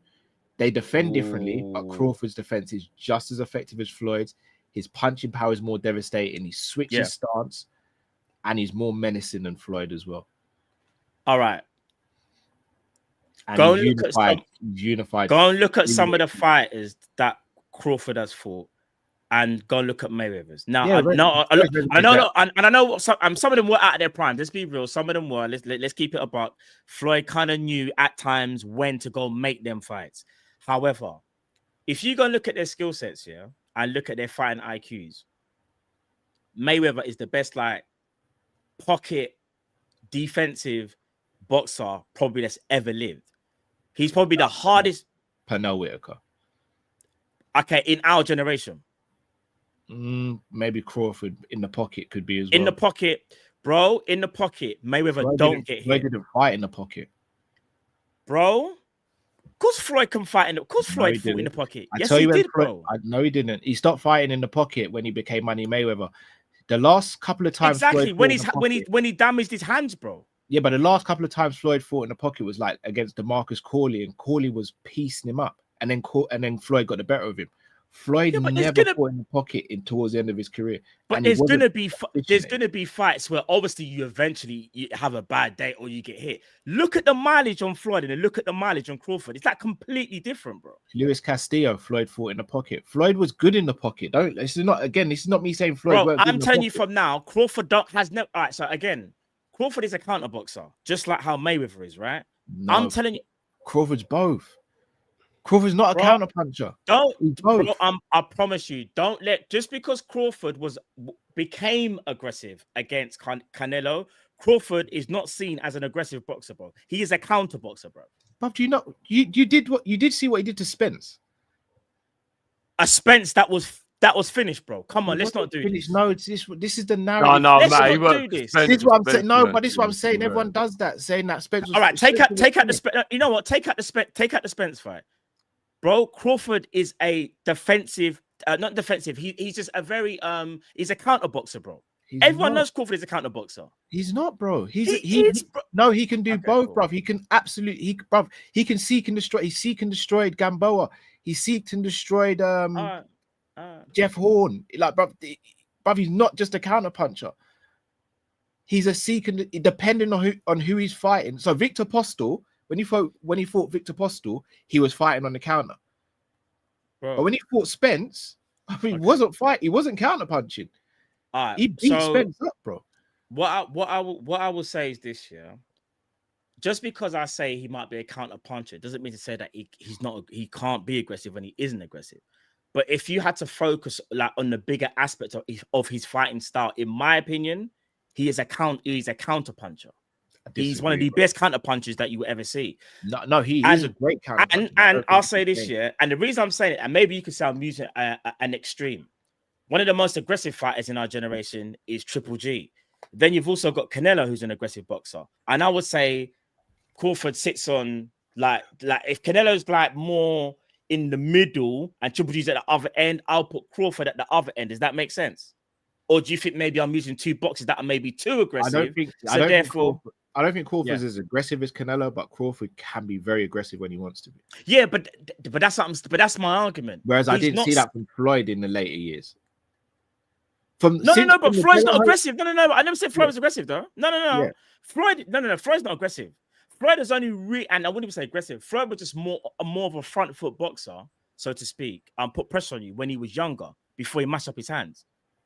They defend differently, but Crawford's defense is just as effective as Floyd's. His punching power is more devastating. He switches stance, and he's more menacing than Floyd as well. All right. And Go and look at some of the fighters that Crawford has fought, and go and look at Mayweather's. Now, I know some of them were out of their prime. Let's be real. Some of them were. Let's keep it a buck. Floyd kind of knew at times when to go make them fights. However, if you go and look at their skill sets here and look at their fighting IQs, Mayweather is the best pocket defensive boxer probably that's ever lived. He's probably the hardest. Pernell Whitaker. Okay, in our generation. Maybe Crawford in the pocket could be as well. In the pocket, bro. In the pocket, Mayweather don't get hit. Floyd didn't fight in the pocket, bro. Of course, Floyd can fight in the. Of course, Floyd fought in the pocket. Yes, he did, bro. No, he didn't. He stopped fighting in the pocket when he became Money Mayweather. The last couple of times, exactly when he damaged his hands, bro. Yeah, but the last couple of times Floyd fought in the pocket was like against DeMarcus Corley, and Corley was piecing him up, and then Floyd got the better of him. Floyd never fought in the pocket towards the end of his career. But there's gonna be fights where obviously you have a bad day or you get hit. Look at the mileage on Floyd and then look at the mileage on Crawford. It's like completely different, bro. Luis Castillo, Floyd fought in the pocket. Floyd was good in the pocket. This is not me saying Floyd. Bro, I'm telling you from now, Crawford has never. All right, so again, Crawford is a counter boxer, just like how Mayweather is, right? No, I'm telling you, Crawford's both. Crawford's not a counter puncher. I promise you, don't let just because Crawford became aggressive against Canelo. Crawford is not seen as an aggressive boxer, bro. He is a counter boxer, bro. But do you know you did see what he did to Spence? A Spence that was finished, bro. Come on, let's not do this. No, this is the narrative. No, let's man, not do this. This is what I'm saying. No, but this is what I'm saying. Everyone does that, saying that Spence. All right, take out the Spence. You know what? Take out the Spence fight, bro. Crawford is a defensive, not defensive. He's just a very he's a counter boxer, bro. Everyone knows Crawford is a counter boxer. He's not, bro. He can do both, bro. He can absolutely, he can seek and destroy. He seek and destroyed Gamboa. He seeked and destroyed Jeff Horn. Like, bro, he's not just a counter puncher. He's a seek and depending on who he's fighting. So Victor Postel, when he fought Victor Postel, he was fighting on the counter. Bro. But when he fought Spence, he wasn't counter punching. He beat Spence up, bro. What I will say is this, yeah. Just because I say he might be a counter puncher doesn't mean to say that he can't be aggressive when he isn't aggressive. But if you had to focus like on the bigger aspect of his fighting style, in my opinion, he's a counter puncher. He's one of the best counter punchers that you will ever see. No, he's a great counter puncher. And I'll say this, yeah, and the reason I'm saying it, and maybe you could say I'm using an extreme. One of the most aggressive fighters in our generation is Triple G. Then you've also got Canelo, who's an aggressive boxer. And I would say Crawford sits on like if Canelo's like more in the middle and Triple G's at the other end, I'll put Crawford at the other end. Does that make sense? Or do you think maybe I'm using two boxes that are maybe too aggressive? I don't think Crawford's as aggressive as Canelo, but Crawford can be very aggressive when he wants to be. Yeah, but that's my argument. Whereas I didn't see that from Floyd in the later years. But Floyd's not aggressive. No. I never said Floyd was aggressive, though. No. Yeah. Floyd's not aggressive. Floyd is only and I wouldn't even say aggressive. Floyd was just more of a front foot boxer, so to speak, and put pressure on you when he was younger, before he mashed up his hands.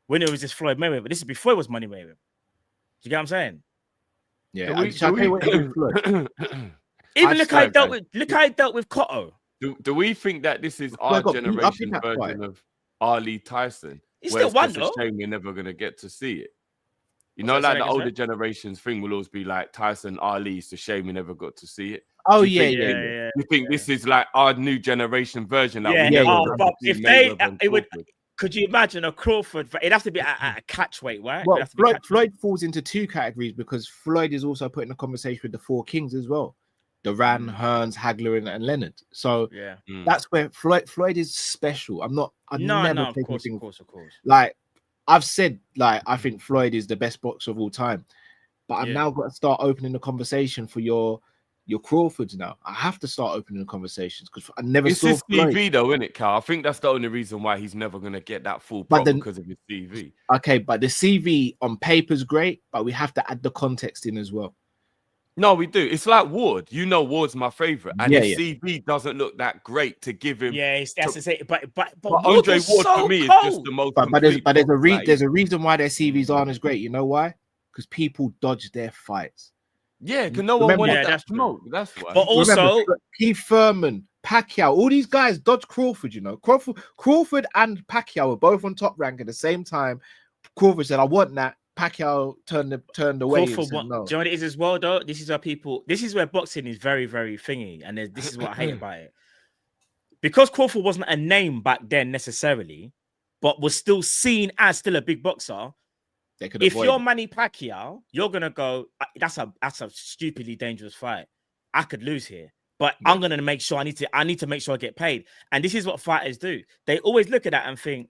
When it was just Floyd Mayweather. This is before it was Money Mayweather. Do you get what I'm saying? Yeah. Even look how he dealt with Cotto. Do we think that this is our generation version of Ali Tyson? He's still one, though. It's a shame we're never gonna get to see it. You know, like the older generation's thing will always be like Tyson, Ali. It's a shame we never got to see it. Oh You think this is like our new generation version? Like but if it would. Could you imagine a Crawford? It'd have to be a catch weight, right? Well, Floyd falls into two categories because Floyd is also put in a conversation with the four kings as well. Duran, Hearns, Hagler, and Leonard. So that's where Floyd is special. Of course. Like I've said, like I think Floyd is the best boxer of all time, but I've now got to start opening the conversation for your Crawfords now. I have to start opening the conversations because I never saw his CV though, isn't it, Carl? I think that's the only reason why he's never going to get that full prop because of his CV. Okay, but the CV on paper is great, but we have to add the context in as well. No, we do. It's like Ward. You know, Ward's my favorite, and his CV doesn't look that great to give him. Yeah, that's to say. But Andre Ward for me is just the most. But there's a reason why their CVs aren't as great. You know why? Because people dodge their fights. Yeah, because no one wanted that smoke. That's why. But also, Keith Thurman, Pacquiao, all these guys dodge Crawford. You know, Crawford and Pacquiao were both on top rank at the same time. Crawford said, "I want that." Pacquiao turned away. Said, no. Do you know what it is as well, though? This is where boxing is very, very thingy, and this is what I hate about it. Because Crawford wasn't a name back then necessarily, but was still seen as still a big boxer. If you're Manny Pacquiao, you're gonna go, that's a stupidly dangerous fight. I could lose here, but I'm gonna make sure I need to make sure I get paid. And this is what fighters do. They always look at that and think,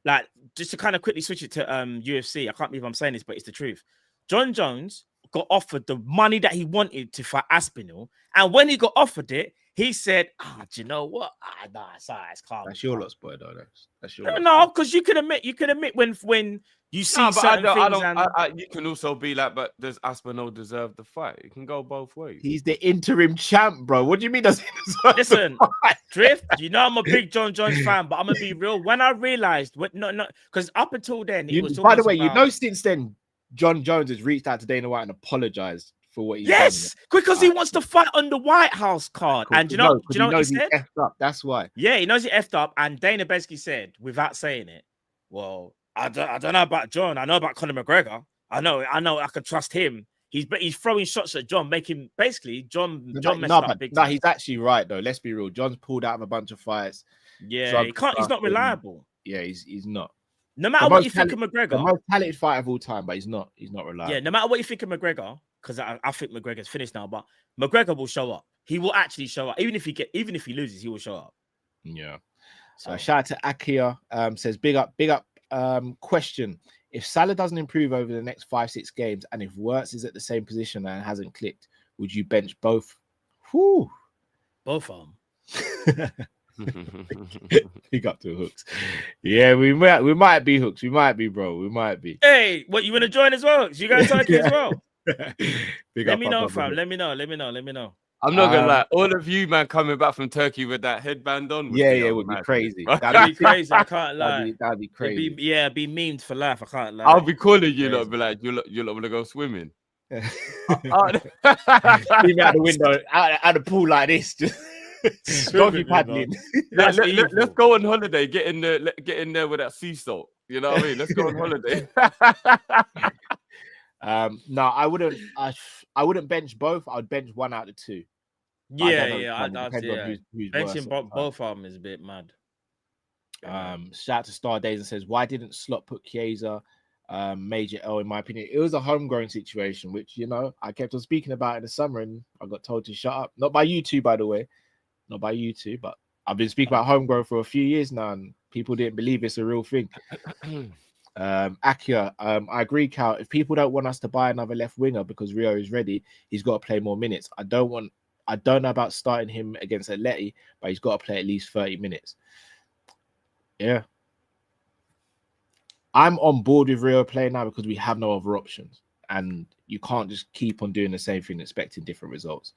like, just to kind of quickly switch it to UFC. I can't believe I'm saying this, but it's the truth. John Jones got offered the money that he wanted to fight Aspinall, and when he got offered it, he said, do you know what? It's calm. That's your lot's boy, though. That's your no, because you can admit when you see certain things. You can also be like, but does Aspinall deserve the fight? It can go both ways. He's the interim champ, bro. What do you mean does he deserve Listen, Drift, you know I'm a big John Jones fan, but I'm gonna be real. When I realized, because up until then, it was. By the way, you know, since then, John Jones has reached out to Dana White and apologized for what he's done. Because he wants to fight on the White House card. And do you know what he said? He effed up. That's why. Yeah, he knows he effed up. And Dana basically said, without saying it, well, I don't know about John. I know about Conor McGregor. I know I can trust him. He's throwing shots at John, making basically John messed up big time. No, he's actually right though. Let's be real. John's pulled out of a bunch of fights. Yeah, he's not reliable. Yeah, he's not. No matter what you think of McGregor, the most talented fighter of all time, but he's not reliable. Yeah, no matter what you think of McGregor, because I think McGregor's finished now, but McGregor will show up. He will actually show up. Even if he loses, he will show up. Yeah. So shout out to Akia. Says big up. Question: if Salah doesn't improve over the next 5-6 games, and if Wirtz is at the same position and hasn't clicked, would you bench both? Whew. Both of them. Big up to Hooks. Yeah, we might be Hooks. We might be, bro. We might be. Hey, what, you want to join as well? Hooks? You guys talking as well? Let me know, fam. Let me know. I'm not gonna lie. All of you, man, coming back from Turkey with that headband on. Would be crazy. That'd be crazy. I can't lie. That'd be crazy. Be memed for life. I can't lie. I'll be calling you lot, be like, you lot want to go swimming? Leave me out the window, out the pool like this. Doggy Swimming, paddling. That's Let's evil. go on holiday. Get in there with that sea salt. You know what I mean? Let's go on holiday. No, I wouldn't. I wouldn't bench both. I'd bench one out of two. But I don't know which one. It depends on who's worse. Benching both of them is a bit mad. Shout out to Star Days and says, why didn't Slot put Chiesa major L? In my opinion, it was a homegrown situation, which I kept on speaking about in the summer, and I got told to shut up. Not by you two, by the way, not by you two, but I've been speaking about homegrown for a few years now, and people didn't believe it's a real thing. Akia, I agree, Cal. If people don't want us to buy another left winger because Rio is ready, he's got to play more minutes. I don't know about starting him against Atleti, but he's got to play at least 30 minutes. Yeah. I'm on board with Rio playing now because we have no other options. And you can't just keep on doing the same thing, expecting different results.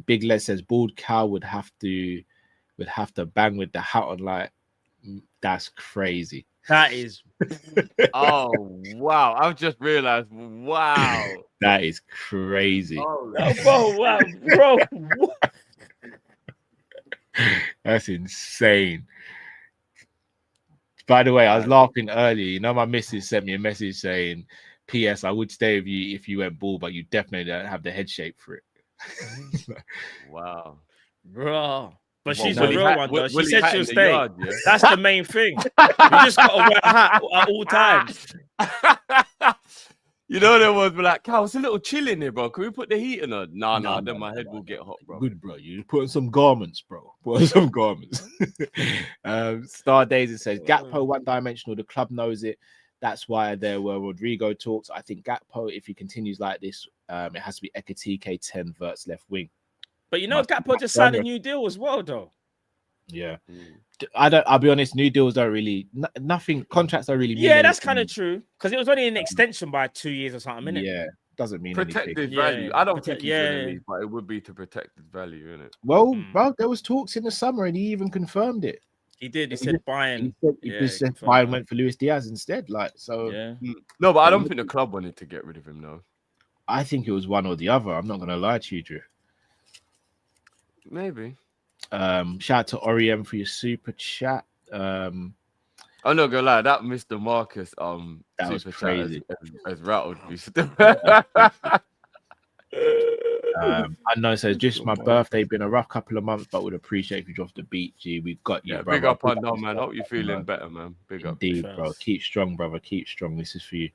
Big Les says, bald cow would have to bang with the hat on. Like, that's crazy. That is. Oh, wow. I've just realized. Wow. That is crazy. Oh, Wow, bro. That's insane. By the way, I was laughing earlier. My missus sent me a message saying, P.S. I would stay with you if you went bald, but you definitely don't have the head shape for it. wow. Bro. But she's Willie a real Hat- one, though. Willie She said Hat she'll in the stay. yard, yeah? That's the main thing. You just got to wear a hat at all times. There was like, Cal, it's a little chill in here, bro. Can we put the heating on? No, then my head will get hot, bro. Good, bro. You put on some garments, bro. Put on some garments. Star Daisy says, Gakpo one-dimensional. The club knows it. That's why there were Rodrigo talks. I think Gakpo, if he continues like this, it has to be Ekatike 10 verts left wing. But Gakpo just signed a new deal as well, though. Yeah. I'll be honest, new deals don't really, nothing, contracts don't really mean Yeah, that's anything. kind of true. Because it was only an extension by 2 years or something, innit? Yeah, doesn't mean Protect anything. his value. I don't think he's going to yeah. leave, but it would be to protect his value, innit? Well, there was talks in the summer and he even confirmed it. He did. He said Bayern. He said Bayern went for Luis Diaz instead. Yeah. No, but I don't think the club wanted to get rid of him, though. I think it was one or the other. I'm not going to lie to you, Drew. Maybe. Shout out to Oriem for your super chat. I'm not gonna lie, that Mr. Marcus that was super crazy. chat has rattled me. I know it says just my birthday, been a rough couple of months, but would appreciate if you drop the beat. G, we've got you, brother. Big up on no, man. Hope you're feeling better, man. Big up. Indeed, bro. Keep strong, brother. Keep strong. This is for you.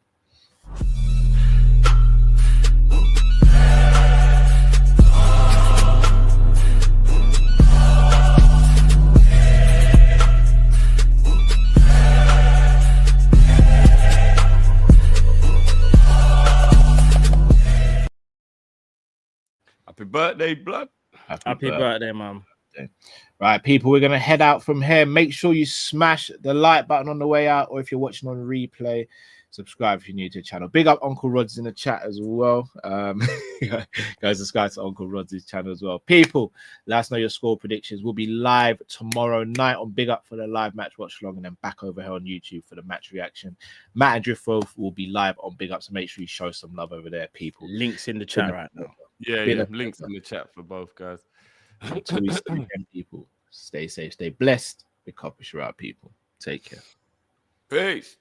Happy birthday, blood. Happy birthday, man. Right, people, we're going to head out from here. Make sure you smash the like button on the way out, or if you're watching on replay, subscribe if you're new to the channel. Big up Uncle Rod's in the chat as well. Guys, subscribe to Uncle Rod's channel as well. People, let us know your score predictions. We'll be live tomorrow night on Big Up for the live match watch along, and then back over here on YouTube for the match reaction. Matt and Driftwolf will be live on Big Up, so make sure you show some love over there, people. Links in the chat right now. Yeah. Links in the chat for both guys. Until we see you again, people. Stay safe, stay blessed. Be Kopish out, people. Take care. Peace.